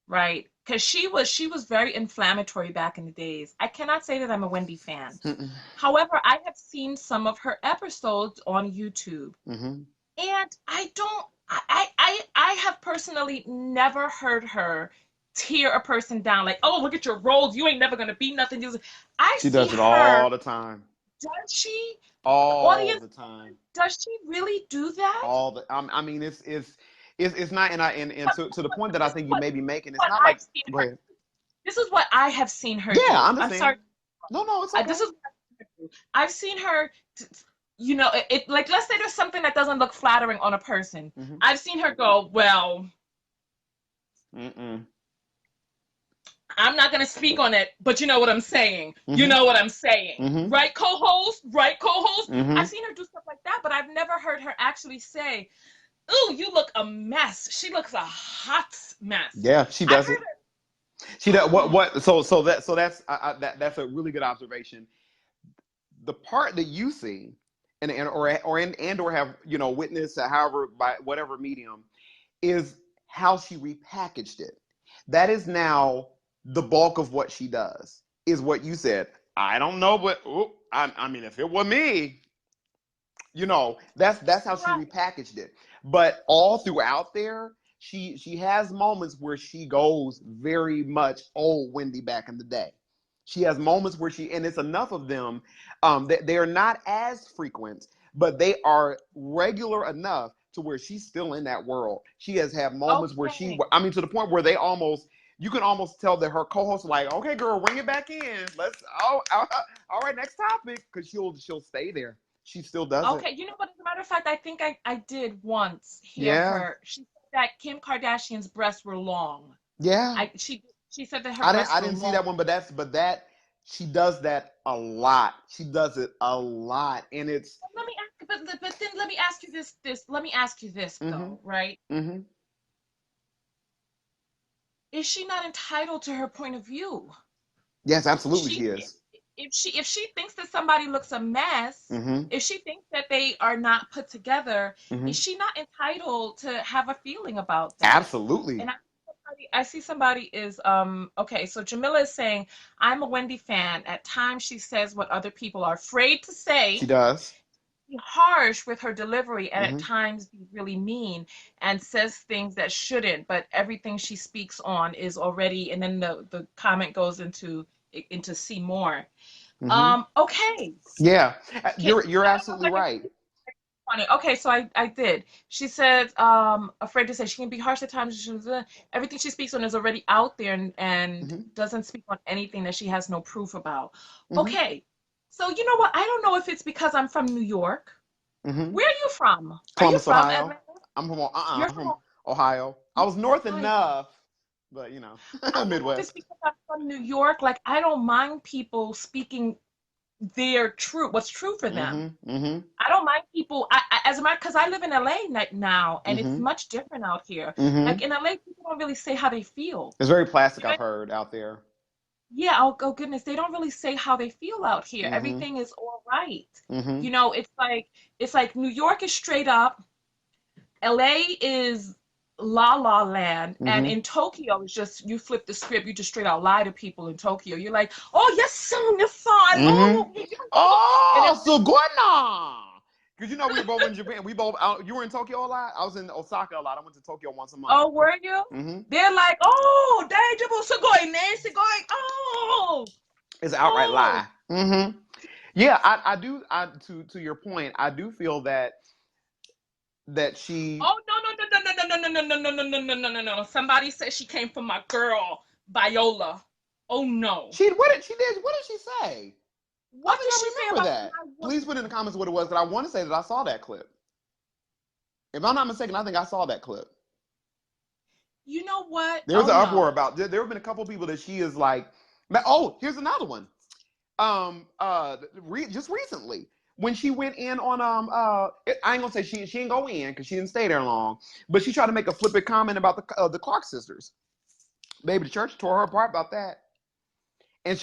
right? Because she was very inflammatory back in the days. I cannot say that I'm a Wendy fan. Mm-mm. However, I have seen some of her episodes on YouTube, Mm-hmm. and I don't. I have personally never heard her tear a person down like, oh, look at your roles. You ain't never gonna be nothing. I She see does it her. all the time. Does she? The All audience, the time. does she really do that? I mean, it's not, and But, to the point that I this is think you may be making, it's what not I've like, seen go her. ahead. This is what I have seen her Yeah, I do. I'm sorry. understand. No, it's okay. This is what I've seen her do. I've seen her, like, let's say there's something that doesn't look flattering on a person. Mm-hmm. I've seen her go, well, Mm-mm. I'm not going to speak on it, but you know what I'm saying. Mm-hmm. You know what I'm saying. Mm-hmm. Right, co-host? Right, co-host? Mm-hmm. I've seen her do stuff like that, but I've never heard her actually say, ooh, you look a mess. She looks a hot mess. Yeah, she I've does heard it. her. She does that's a really good observation. The part that you see, or have witnessed, however, by whatever medium, is how she repackaged it. That is now the bulk of what she does. Is what you said. I don't know, but I mean, if it were me, that's how she Right. repackaged it. But all throughout there, she has moments where she goes very much old Wendy back in the day. She has moments where and it's enough of them. They are not as frequent, but they are regular enough to where she's still in that world. She has had moments where Okay. I mean, to the point where you can almost tell that her co-host like, okay, girl, bring it back in. All right, next topic, because she'll stay there. She still does it. Okay, you know what? As a matter of fact, I think I did once hear Yeah, her. She said that Kim Kardashian's breasts were long. yeah. She said that her I breasts were didn't see long. that one, but she does that a lot. She does it a lot, and it's. Let me ask, but then let me ask you this. Let me ask you this Mm-hmm. though, right? Mm-hmm. Is she not entitled to her point of view? Yes, absolutely, She she is. if she thinks that somebody looks a mess, Mm-hmm. if she thinks that they are not put together, Mm-hmm. is she not entitled to have a feeling about that? Absolutely. And I see somebody is okay, so Jamila is saying, I'm a Wendy fan. At times she says what other people are afraid to She say, does. be harsh with her delivery, and at Mm-hmm. times be really mean and says things that shouldn't, but everything she speaks on is already, and then the comment goes into see more. Mm-hmm. Okay. Yeah, Can, you're I don't know absolutely if I can right. funny. Okay, so I did. She said, afraid to say she can be harsh at times. Everything she speaks on is already out there and Mm-hmm. doesn't speak on anything that she has no proof about. Mm-hmm. Okay, so you know what? I don't know if it's because I'm from New York. Mm-hmm. Where are you from? Are you Columbus, from Ohio. Atlanta? I'm You're from from Ohio. I you're was from north Ohio. enough, but I don't know if it's Midwest. because I'm from New York. Like I don't mind people speaking their truth, what's true for them. Mm-hmm. Mm-hmm. I don't mind people. As a matter, because I live in LA now, and it's Mm-hmm. much different out here. Mm-hmm. Like in LA, people don't really say how they feel. It's very plastic, You know? I've heard out there. Yeah. Oh goodness, they don't really say how they feel out here. Mm-hmm. Everything is all right. Mm-hmm. It's like New York is straight up. LA is la la land, and Mm-hmm. in Tokyo it's just you flip the script. You just straight out lie to people in Tokyo. You're like, oh yes, son, yes, son. Mm-hmm. Oh, and Oh, then Suguna! Because we were both in Japan. We both you were in Tokyo a lot. I was in Osaka a lot. I went to Tokyo once a month. oh, were you? Mm-hmm. They're like, oh, daijoubu sugoi ne, sugoi. Oh, It's an outright oh, lie. Mm-hmm. Yeah, I do. To your point, I do feel that she oh, no, no, no, no, no, no, no, no, no, no, no, no, no, no, no. Somebody said she came from my girl, Viola. Oh no. what did she say? I What think did she I say remember about that. my woman? Please put in the comments what it was, because I want to say that I saw that clip. If I'm not mistaken, I think I saw that clip. You know what? There was Oh an uproar no. about. There have been a couple people that she is like. Oh, here's another one. Just recently when she went in on I ain't gonna say she ain't go in because she didn't stay there long, but she tried to make a flippant comment about the Clark sisters. Baby, the church tore her apart about that, and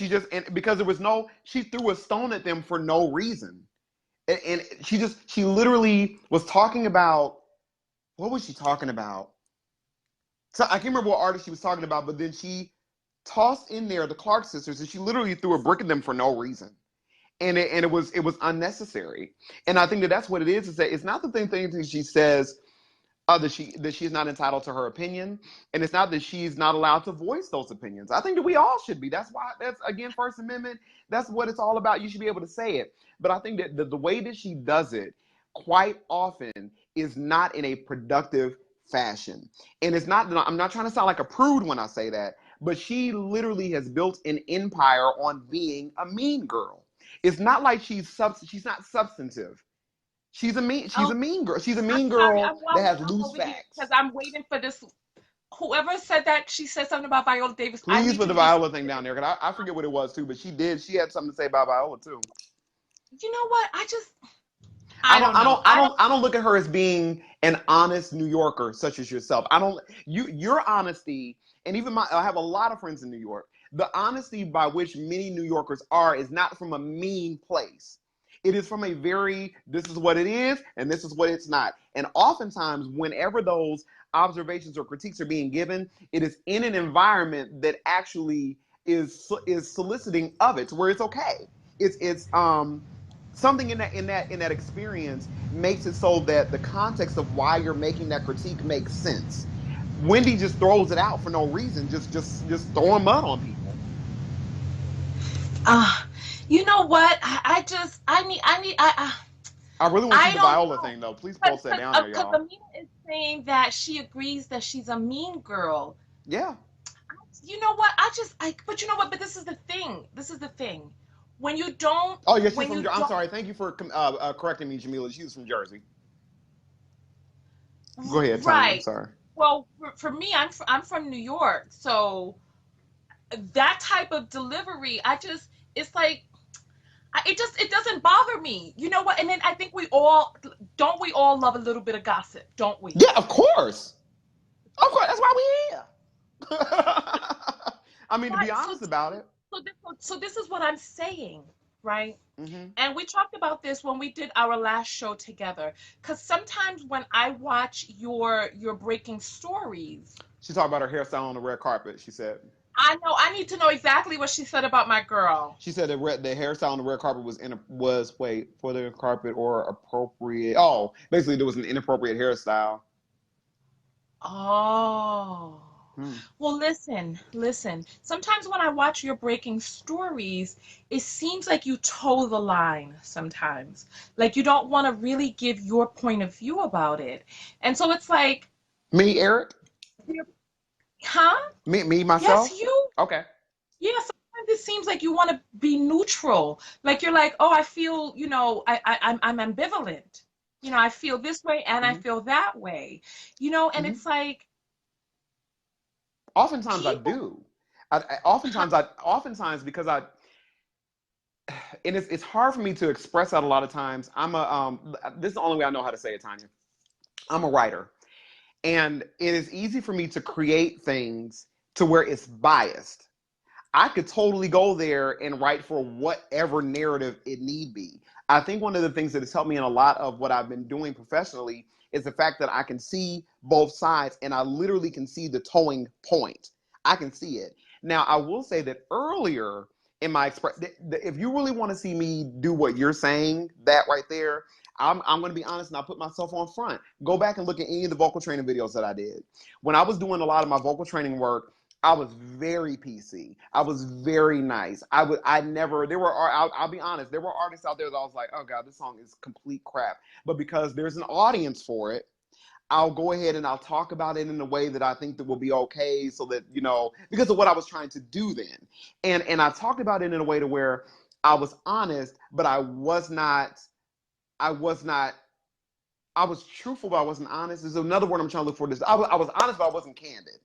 because there was she threw a stone at them for no reason, and she literally was talking about, what was she talking about? So I can't remember what artist she was talking about, but then she tossed in there the Clark sisters, and she literally threw a brick at them for no reason. And it was unnecessary. And I think that's what it is that it's not the thing that she says, that she's not entitled to her opinion, and it's not that she's not allowed to voice those opinions. I think that we all should be. That's again, First Amendment. That's what it's all about. You should be able to say it. But I think that the way that she does it quite often is not in a productive fashion. And it's not that I'm not trying to sound like a prude when I say that, but she literally has built an empire on being a mean girl. It's not like she's not substantive. She's a Oh, mean girl. She's a I'm mean sorry. girl that has I'm loose over here because facts. I'm waiting for this. Whoever said that, she said something about Viola Davis. I Please need put you the to be Viola thing specific. down there, because I forget what it was too, but she had something to say about Viola too. You know what? I I don't don't I know. don't I don't I don't look at her as being an honest New Yorker such as yourself. I don't your honesty, and even I have a lot of friends in New York. The honesty by which many New Yorkers are is not from a mean place. It is from a very, this is what it is and this is what it's not. And oftentimes whenever those observations or critiques are being given, it is in an environment that actually is soliciting of it, to where it's okay. It's something in that experience makes it so that the context of why you're making that critique makes sense. Wendy just throws it out for no reason, just throwing mud on people. Uh, you know what? I really want to see I the don't Viola know. thing though. Please Because post that down there, because y'all. Amina is saying that she agrees that she's a mean girl. Yeah. You know what? But you know what? But this is the thing. This is the thing. When you don't, Oh yeah, she's when from. you I'm don't, sorry. Thank you for correcting me, Jamila. She's from Jersey. Go ahead, Tanya. I'm right. sorry. Well, for me, I'm from New York, so that type of delivery, it's like, it doesn't bother me. You know what? And then I think we all love a little bit of gossip, don't we? Yeah, of course. Of course. That's why we're here. I mean, to be Right. So honest about it. So this is what I'm saying, right? Hmm. And we talked about this when we did our last show together. Because sometimes when I watch your breaking stories, She talked about her hairstyle on the red carpet. She said. I know I need to know exactly what she said about my girl. She said the hairstyle on the red carpet was wait for the carpet or appropriate. Oh, basically there was an inappropriate hairstyle. Oh. Hmm. Well, listen. Sometimes when I watch your breaking stories, it seems like you toe the line sometimes. Like you don't want to really give your point of view about it. And so it's like, Me, Eric. huh? Me Yes, myself. you. Okay. Yeah, sometimes it seems like you want to be neutral. Like you're like, oh, I feel, I'm ambivalent. I feel this way and I Hmm. feel that way. And Hmm. it's like Oftentimes I people, do. Oftentimes because and it's hard for me to express that a lot of times. This is the only way I know how to say it, Tonya. I'm a writer. And it is easy for me to create things to where it's biased. I could totally go there and write for whatever narrative it need be. I think one of the things that has helped me in a lot of what I've been doing professionally is the fact that I can see both sides and I literally can see the towing point. I can see it. Now, I will say that earlier in my express, if you really want to see me do what you're saying, that right there, I'm going to be honest and I'll put myself on front. Go back and look at any of the vocal training videos that I did. When I was doing a lot of my vocal training work, I was very PC. I was very nice. I never, there were, I'll be honest, there were artists out there that I was like, oh God, this song is complete crap. But because there's an audience for it, I'll go ahead and I'll talk about it in a way that I think that will be okay so that, because of what I was trying to do then. And I talked about it in a way to where I was honest, but I was not, I was truthful, but I wasn't honest. There's another word I'm trying to look for this. I was honest, but I wasn't candid.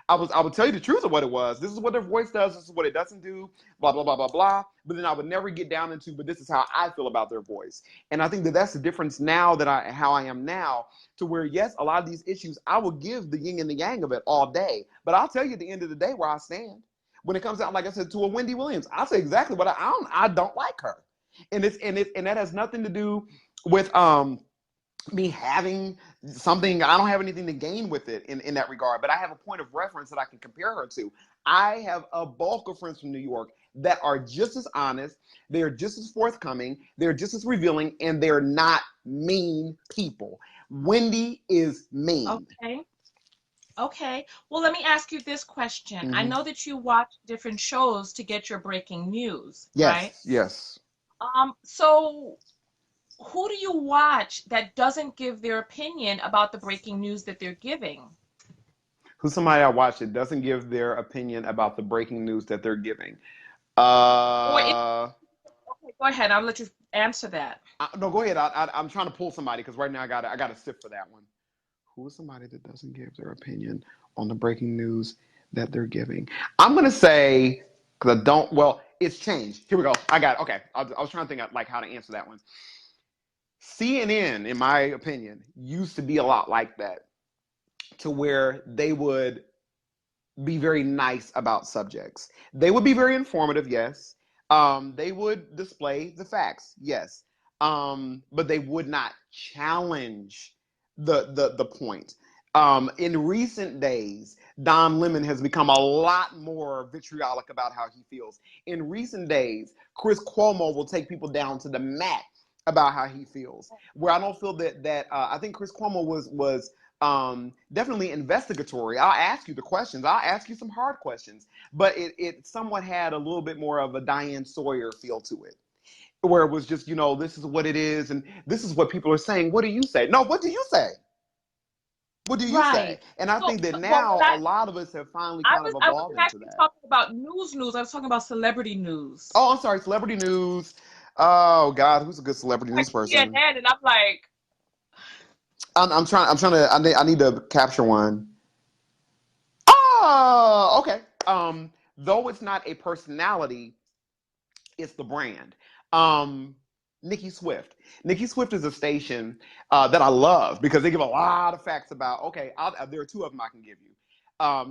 I would tell you the truth of what it was. This is what their voice does. This is what it doesn't do. Blah blah blah blah blah. But then I would never get down into. But this is how I feel about their voice. And I think that that's the difference now that how I am now to where yes, a lot of these issues I will give the yin and the yang of it all day. But I'll tell you at the end of the day where I stand when it comes out. Like I said to a Wendy Williams, I'll say exactly what I don't like her, and that has nothing to do with me having something. I don't have anything to gain with it in that regard, but I have a point of reference that I can compare her to. I have a bulk of friends from New York that are just as honest, they're just as forthcoming, they're just as revealing, and they're not mean people. Wendy is mean. okay. Okay. Well, let me ask you this question. I Mm-hmm. know that you watch different shows to get your breaking news, right? Yes, yes. So who do you watch that doesn't give their opinion about the breaking news that they're giving? Who's somebody I watch that doesn't give their opinion about the breaking news that they're giving? Or if, Uh, okay, go ahead, I'll let you answer that. no, go ahead. I'm trying to pull somebody because right now I got to sift for that one. Who is somebody that doesn't give their opinion on the breaking news that they're giving? I'm gonna say because I don't. Well, it's changed. Here we go. I got it. Okay. I was trying to think of like how to answer that one. CNN, in my opinion, used to be a lot like that, to where they would be very nice about subjects. They would be very informative, yes. They would display the facts, yes. But they would not challenge the point. In recent days, Don Lemon has become a lot more vitriolic about how he feels. In recent days, Chris Cuomo will take people down to the mat about how he feels. Where I don't feel that I think Chris Cuomo was definitely investigatory. I'll ask you the questions. I'll ask you some hard questions, but it somewhat had a little bit more of a Diane Sawyer feel to it, where it was just, this is what it is, and this is what people are saying. What do you say? No, what do you say? What do you say? Right. And I So, think that well, now a lot of us have finally kind of I wasn't evolved into actually that. talking about news. I was talking about celebrity news. Oh, I'm sorry, celebrity news. Oh God, who's a good celebrity Like news person? CNN, and I'm like, I need to capture one. Oh, okay. Though it's not a personality, it's the brand. Um, Nikki Swift. Nikki Swift is a station that I love because they give a lot of facts about. Okay, there are two of them I can give you.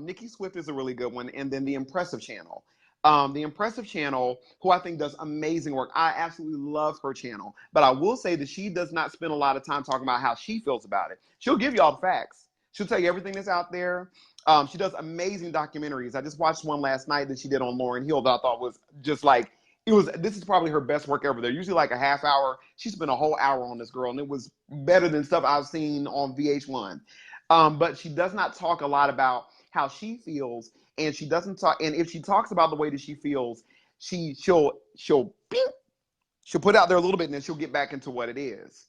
Nikki Swift is a really good one, and then the Impressive Channel. The Impressive channel, who I think does amazing work. I absolutely love her channel. But I will say that she does not spend a lot of time talking about how she feels about it. She'll give you all the facts. She'll tell you everything that's out there. She does amazing documentaries. I just watched one last night that she did on Lauryn Hill that I thought was just like, this is probably her best work ever. They're usually like a half hour. She spent a whole hour on this girl, and it was better than stuff I've seen on VH1. But she does not talk a lot about how she feels, and she doesn't talk. And if she talks about the way that she feels, she'll beep, she'll put it out there a little bit, and then she'll get back into what it is.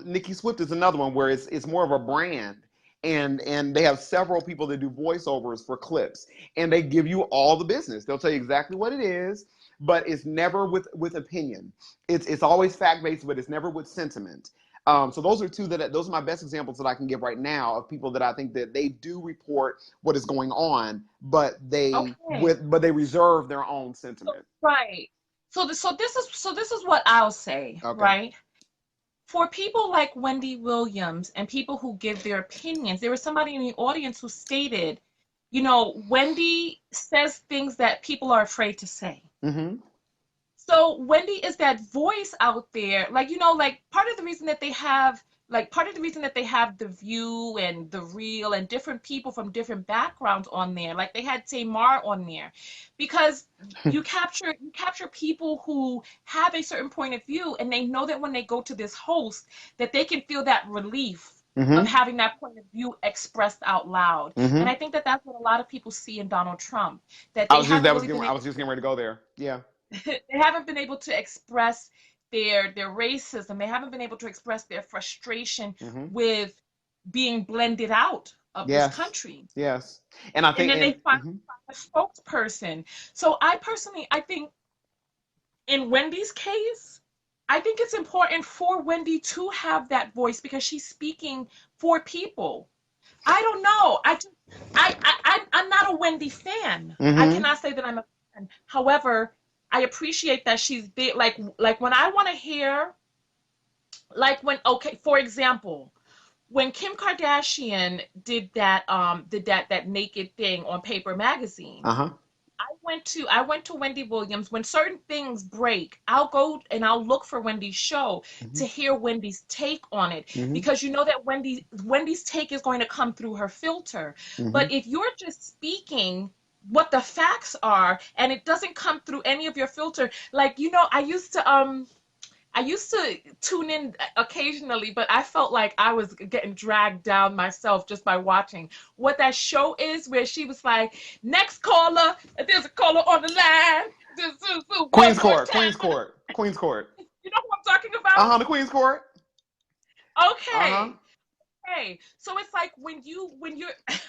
Nikki Swift is another one where it's more of a brand, and they have several people that do voiceovers for clips, and they give you all the business. They'll tell you exactly what it is, but it's never with opinion. It's always fact based, but it's never with sentiment. So those are those are my best examples that I can give right now of people that I think that they do report what is going on, but they reserve their own sentiment. Right. So this is what I'll say, Okay. right? For people like Wendy Williams and people who give their opinions, there was somebody in the audience who stated, Wendy says things that people are afraid to say. Mm-hmm. So Wendy is that voice out there, like part of the reason that they have The View and The Real and different people from different backgrounds on there, like they had Tamar on there, because you capture people who have a certain point of view, and they know that when they go to this host, that they can feel that relief of having that point of view expressed out loud. And I think that that's what a lot of people see in Donald Trump. That I was just getting ready to go there. Yeah. They haven't been able to express their racism. They haven't been able to express their frustration with being blended out of this country. Yes. And I think then they find a spokesperson. So I think in Wendy's case, I think it's important for Wendy to have that voice because she's speaking for people. I don't know. I'm not a Wendy fan. I cannot say that I'm a fan. However, I appreciate that she's there. Like when I want to hear, for example, when Kim Kardashian did that naked thing on Paper Magazine, I went to Wendy Williams. When certain things break, I'll go and I'll look for Wendy's show to hear Wendy's take on it, because that Wendy's take is going to come through her filter. But if you're just speaking what the facts are and it doesn't come through any of your filter, I used to tune in occasionally, but I felt like I was getting dragged down myself just by watching what that show is, where she was like, next caller, there's a caller on the line. Queen's Court. You know who I'm talking about? The Queen's Court. Okay. Okay. So it's like when you're,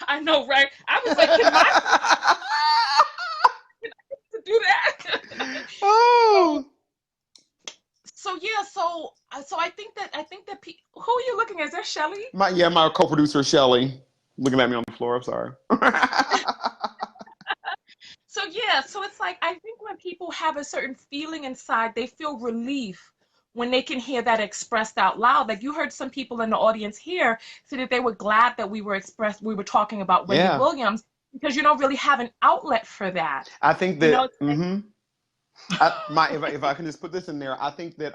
I know, right? I was like, can I to do that? Oh. So yeah, so I think that who are you looking at? Is that Shelly? My co-producer Shelly looking at me on the floor. I'm sorry. So it's like, I think when people have a certain feeling inside, they feel relief when they can hear that expressed out loud. Like you heard some people in the audience here say that they were glad that we were talking about Wendy Williams, because you don't really have an outlet for that. I think that if I can just put this in there, I think that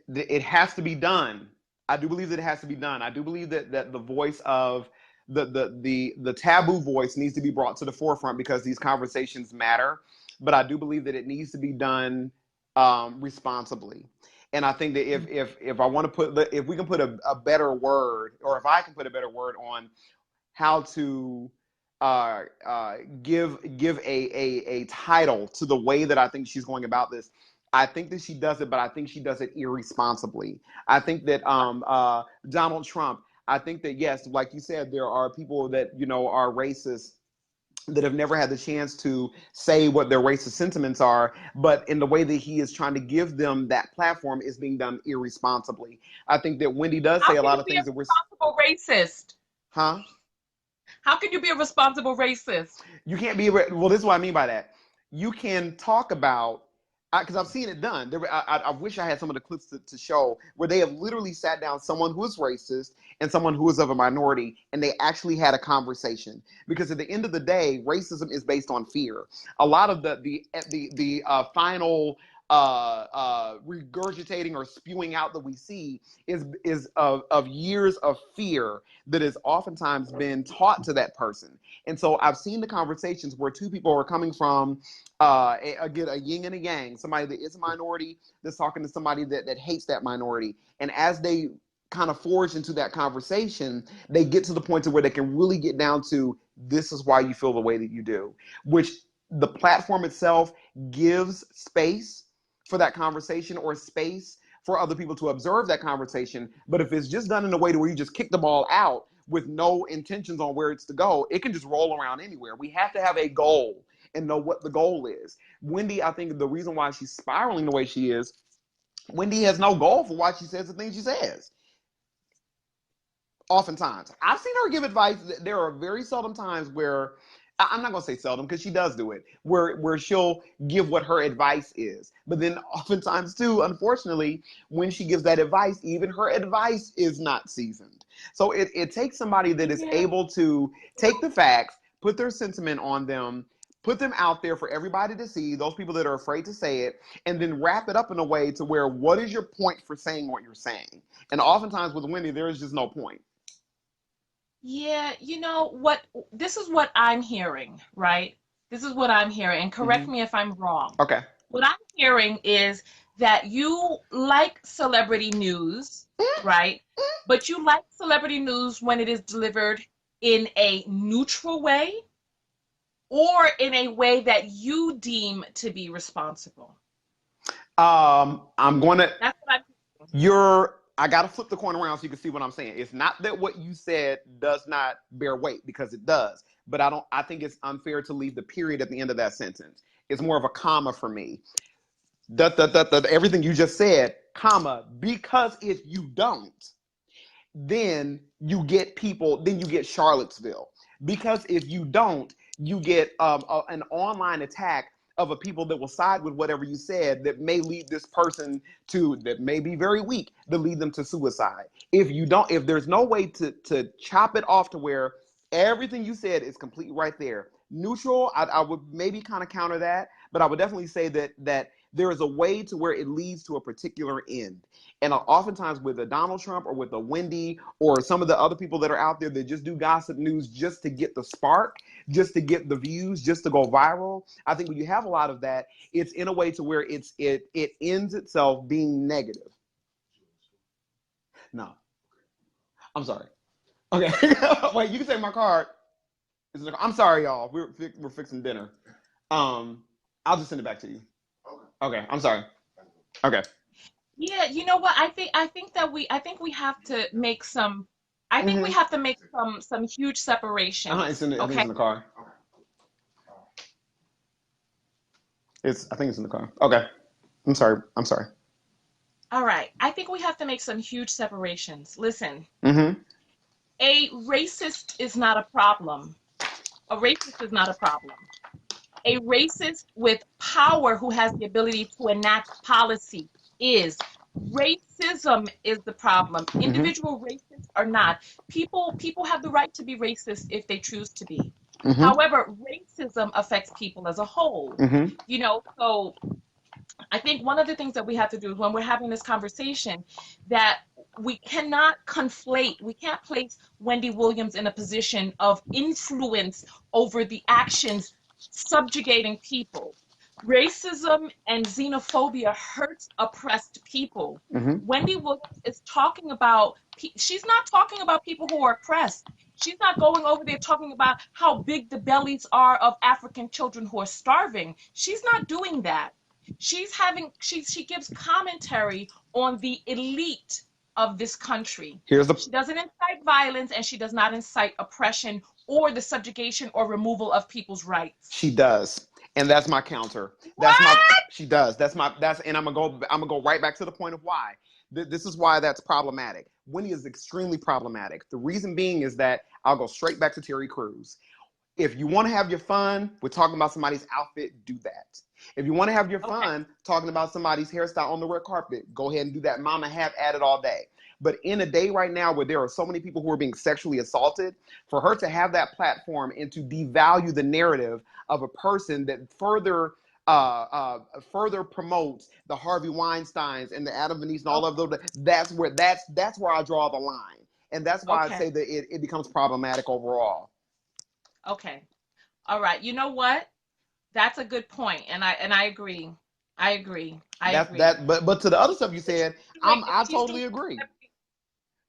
it has to be done. I do believe that it has to be done. I do believe that the voice of the taboo voice needs to be brought to the forefront, because these conversations matter. But I do believe that it needs to be done responsibly. And I think that if I want to if we can put a better word, or if I can put a better word on how to give a title to the way that I think she's going about this, I think that she does it, but I think she does it irresponsibly. I think that Donald Trump, I think that, yes, like you said, there are people that, are racist that have never had the chance to say what their racist sentiments are, but in the way that he is trying to give them that platform is being done irresponsibly. I think that Wendy does say a lot of things that we're responsible racist. Huh? How can you be a responsible racist? You can't be. Well, this is what I mean by that. You can talk about because I've seen it done. I wish I had some of the clips to show where they have literally sat down someone who is racist and someone who is of a minority, and they actually had a conversation. Because at the end of the day, racism is based on fear. A lot of the final regurgitating or spewing out that we see is of years of fear that has oftentimes been taught to that person. And so I've seen the conversations where two people are coming from again, a yin and a yang, somebody that is a minority that's talking to somebody that hates that minority. And as they kind of forge into that conversation, they get to the point to where they can really get down to, this is why you feel the way that you do, which the platform itself gives space for that conversation or space for other people to observe that conversation. But if it's just done in a way to where you just kick the ball out with no intentions on where it's to go, it can just roll around anywhere. We have to have a goal and know what the goal is. Wendy, I think the reason why she's spiraling the way she is, Wendy has no goal for why she says the things she says. Oftentimes. I've seen her give advice. There are very seldom times where, I'm not going to say seldom because she does do it, where she'll give what her advice is. But then oftentimes too, unfortunately, when she gives that advice, even her advice is not seasoned. So it takes somebody that is able to take the facts, put their sentiment on them, put them out there for everybody to see, those people that are afraid to say it, and then wrap it up in a way to where, what is your point for saying what you're saying? And oftentimes with Wendy, there is just no point. Yeah, you know what? This is what I'm hearing, right? This is what I'm hearing, and correct me if I'm wrong. Okay. What I'm hearing is that you like celebrity news, right? But you like celebrity news when it is delivered in a neutral way or in a way that you deem to be responsible. I'm going to, That's what I'm I got to flip the coin around so you can see what I'm saying. It's not that what you said does not bear weight, because it does. But I think it's unfair to leave the period at the end of that sentence. It's more of a comma for me. Everything you just said, comma, because if you don't, then you get Charlottesville. Because if you don't, you get an online attack of a people that will side with whatever you said, that may lead this person that may be very weak, that lead them to suicide. If there's no way to chop it off to where everything you said is completely right there, neutral, I would maybe kind of counter that, but I would definitely say that there is a way to where it leads to a particular end. And oftentimes with a Donald Trump or with a Wendy or some of the other people that are out there that just do gossip news just to get the spark, just to get the views, just to go viral, I think when you have a lot of that, it's in a way to where it ends itself being negative. No. I'm sorry. Okay. Wait, you can take my card. I'm sorry, y'all. We're fixing dinner. I'll just send it back to you. Okay, I'm sorry. Okay. Yeah, you know what? I think we have to make some I think we have to make some huge separations. I think it's in the car. I think it's in the car. Okay. I'm sorry. All right. I think we have to make some huge separations. Listen. Mm-hmm. A racist is not a problem. A racist is not a problem. A racist with power who has the ability to enact policy is. Racism is the problem. Individual racists are not. People have the right to be racist if they choose to be. Mm-hmm. However, racism affects people as a whole. Mm-hmm. You know, so I think one of the things that we have to do is when we're having this conversation that we cannot conflate, we can't place Wendy Williams in a position of influence over the actions subjugating people. Racism and xenophobia hurts oppressed people. Mm-hmm. Wendy Williams is talking about, she's not talking about people who are oppressed. She's not going over there talking about how big the bellies are of African children who are starving. She's not doing that. She gives commentary on the elite of this country. She doesn't incite violence, and she does not incite oppression or the subjugation or removal of people's rights. She does. And that's my counter. She does. And I'm gonna go right back to the point of why. This is why that's problematic. Wendy is extremely problematic. The reason being is that I'll go straight back to Terry Crews. If you want to have your fun with talking about somebody's outfit, do that. If you want to have your Okay. fun talking about somebody's hairstyle on the red carpet, go ahead and do that. Mama have at it all day. But in a day right now where there are so many people who are being sexually assaulted, for her to have that platform and to devalue the narrative of a person that further promotes the Harvey Weinsteins and the Adam Venice and all of those, that's where I draw the line. And that's why I Okay. say that it becomes problematic overall. Okay. All right. You know what? That's a good point, and I agree. I agree. I agree. But to the other stuff you said, If I she's doing totally agree.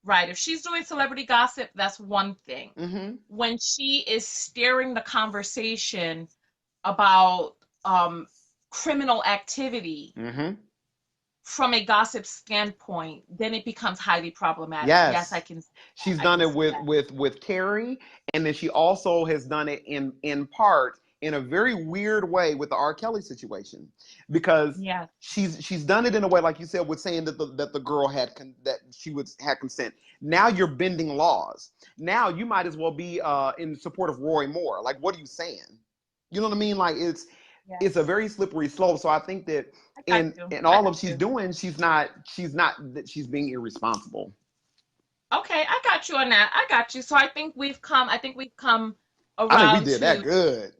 right, if she's doing celebrity gossip, that's one thing. Mm-hmm. When she is steering the conversation about criminal activity Mm-hmm. from a gossip standpoint, then it becomes highly problematic. Yes, Yes. She's I done can it see that. with Carrie, and then she also has done it in part in a very weird way with the R. Kelly situation, because Yes. she's done it in a way, like you said, with saying that the girl had consent. Now you're bending laws. Now you might as well be in support of Roy Moore. Like, what are you saying? You know what I mean? Like, it's a Yes. very slippery slope. So I think that I got in you. I all got of she's you. doing, she's being irresponsible. Okay, I got you on that. I got you. So I think we've come I think we around did that to, good.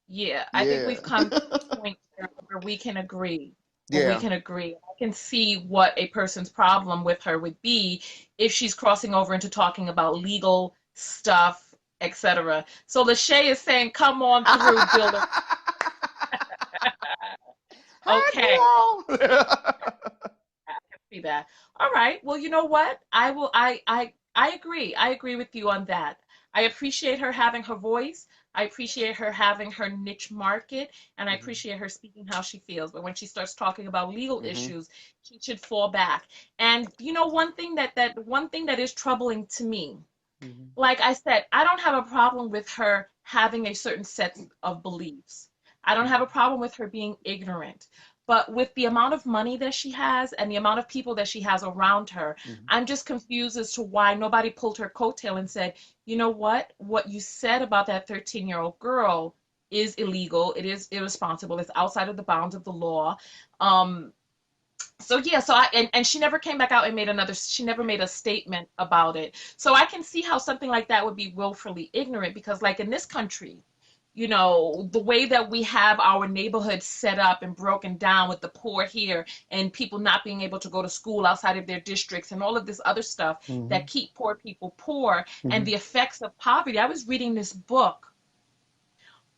yeah, I think Yeah. we've come to a point where we can agree. Where we Yeah. can agree. I can see what a person's problem with her would be if she's crossing over into talking about legal stuff, etc. So Lachey is saying, "Come on through, Builder." Hey, Okay, girl. see that. All right. Well, you know what? I will. I agree. I agree with you on that. I appreciate her having her voice. I appreciate her having her niche market, and I Mhm. appreciate her speaking how she feels. But when she starts talking about legal Mhm. issues, she should fall back. And you know, one thing that is troubling to me, Mhm. like I said, I don't have a problem with her having a certain set of beliefs. I don't have a Mhm. problem with her being ignorant. But with the amount of money that she has and the amount of people that she has around her, Mhm. I'm just confused as to why nobody pulled her coattail and said, you know what? What you said about that 13-year-old girl is illegal. It is irresponsible. It's outside of the bounds of the law. Um, so yeah, and she never came back out and she never made a statement about it. So I can see how something like that would be willfully ignorant, because like in this country, you know, the way that we have our neighborhoods set up and broken down with the poor here and people not being able to go to school outside of their districts and all of this other stuff that Mhm. keep poor people poor, and Mhm. the effects of poverty. I was reading this book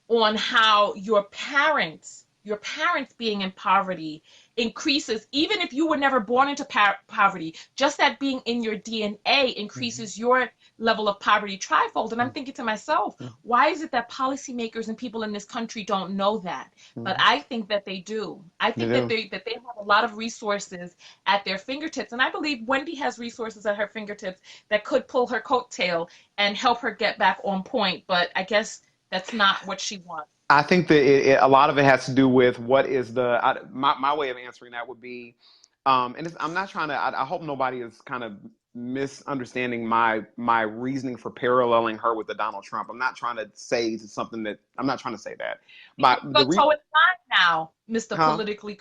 on how your parents being in poverty increases, even if you were never born into poverty, just that being in your DNA Mhm. increases your level of poverty trifold. And I'm Mhm. thinking to myself, why is it that policymakers and people in this country don't know that? But Mhm. I think that they do. I They think that do. they have a lot of resources at their fingertips. And I believe Wendy has resources at her fingertips that could pull her coattail and help her get back on point. But I guess that's not what she wants. I think that a lot of it has to do with what is my way of answering that would be, and I'm not trying to. I hope nobody is kind of misunderstanding my reasoning for paralleling her with the Donald Trump. I'm not trying to say something that I'm not trying to say that. You My want to go the re toe in line now, Mr. huh? Politically.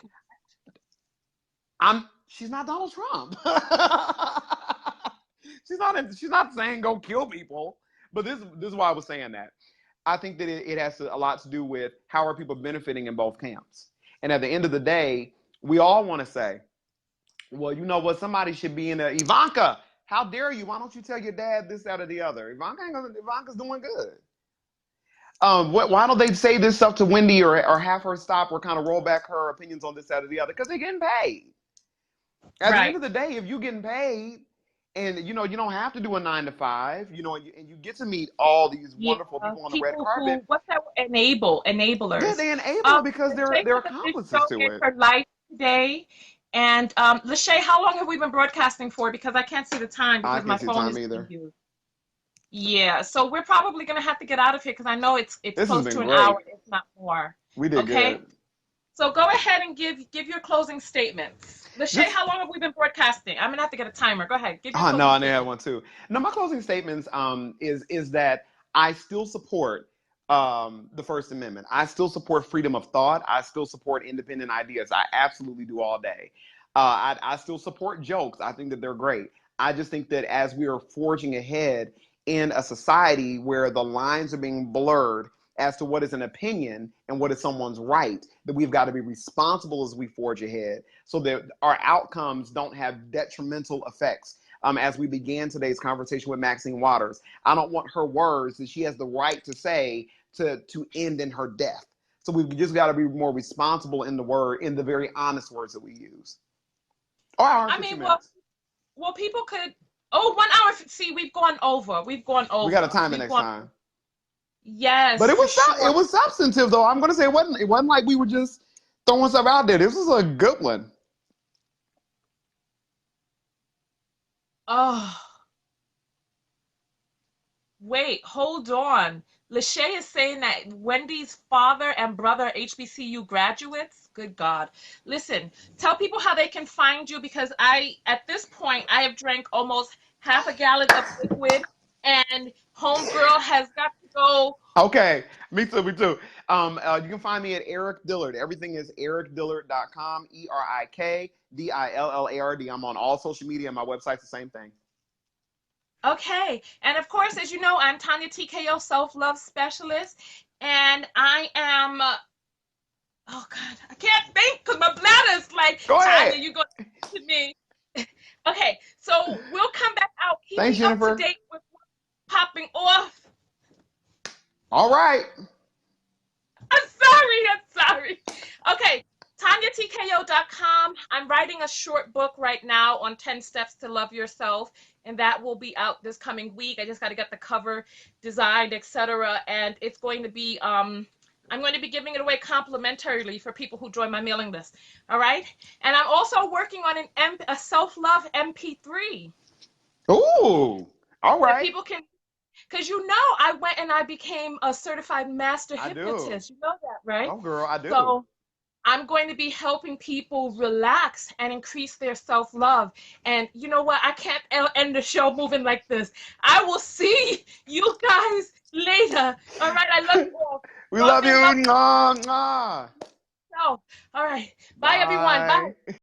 She's not Donald Trump. She's not saying go kill people. But this is why I was saying that. I think that it has a lot to do with how are people benefiting in both camps. And at the end of the day, we all want to say, well, you know what, somebody should be in a Ivanka. How dare you? Why don't you tell your dad this, that, or the other? Ivanka's doing good. Why don't they say this stuff to Wendy or have her stop or kind of roll back her opinions on this, that, or the other? Because they're getting paid. At the end Right. of the day, if you're getting paid and you don't have to do a 9 to 5, and you get to meet all these Yeah. wonderful people on the red People carpet. who, what's that? Yeah, Enablers. they enable because Lachey they're has a big show accomplices to in it. her life today. And Lachey, how long have we been broadcasting for? Because I can't see the time I because my can't see the phone time is being either. used. Yeah, so we're probably gonna have to get out of here because I know it's This has close been to an hour, great. if not more. We did Okay? good. So go ahead and give your closing statements. Lachey, Just how long have we been broadcasting? I'm gonna have to get a timer. Go ahead, give your oh no, closing I didn't have statement. one too. No, my closing statements is that I still support the First Amendment. I still support freedom of thought. I still support independent ideas. I absolutely do all day. I still support jokes. I think that they're great. I just think that as we are forging ahead in a society where the lines are being blurred as to what is an opinion and what is someone's right, that we've got to be responsible as we forge ahead so that our outcomes don't have detrimental effects. As we began today's conversation with Maxine Waters, I don't want her words that she has the right to say to end in her death. So we've just got to be more responsible in the very honest words that we use. Or hour, I 50 mean, minutes. well, people could. Oh, 1 hour. See, we've gone over. We got to time it next time. Yes, But it was sure. it was substantive though. I'm going to say it wasn't like we were just throwing stuff out there. This was a good one. Oh, wait, hold on. Lachey is saying that Wendy's father and brother HBCU graduates. Good God. Listen, tell people how they can find you because at this point, I have drank almost half a gallon of liquid and homegirl has got to go. Okay, me too, me too. You can find me at Eric Dillard. Everything is ericdillard.com, ERIKDILLARD. I'm on all social media, and my website's the same thing. Okay. And of course, as you know, I'm Tonya Tko, self-love specialist. And I am, oh God, I can't think because my bladder is like, Go ahead. Tonya, you go to me. Okay. So we'll come back out. Keep Thanks, me up Jennifer. to date with what's popping off. All right. I'm sorry. Okay. TonyaTKO.com. I'm writing a short book right now on 10 steps to love yourself, and that will be out this coming week. I just got to get the cover designed, etc. And it's going to be I'm going to be giving it away complimentarily for people who join my mailing list. All right? And I'm also working on a self-love MP3. Ooh. All right. That people can, because I went and I became a certified master hypnotist. You know that, right? Oh, girl, I do. So I'm going to be helping people relax and increase their self-love. And you know what? I can't end the show moving like this. I will see you guys later. All right. I love you all. We love you. Mwah, mwah. So, all right. Bye, everyone. Bye.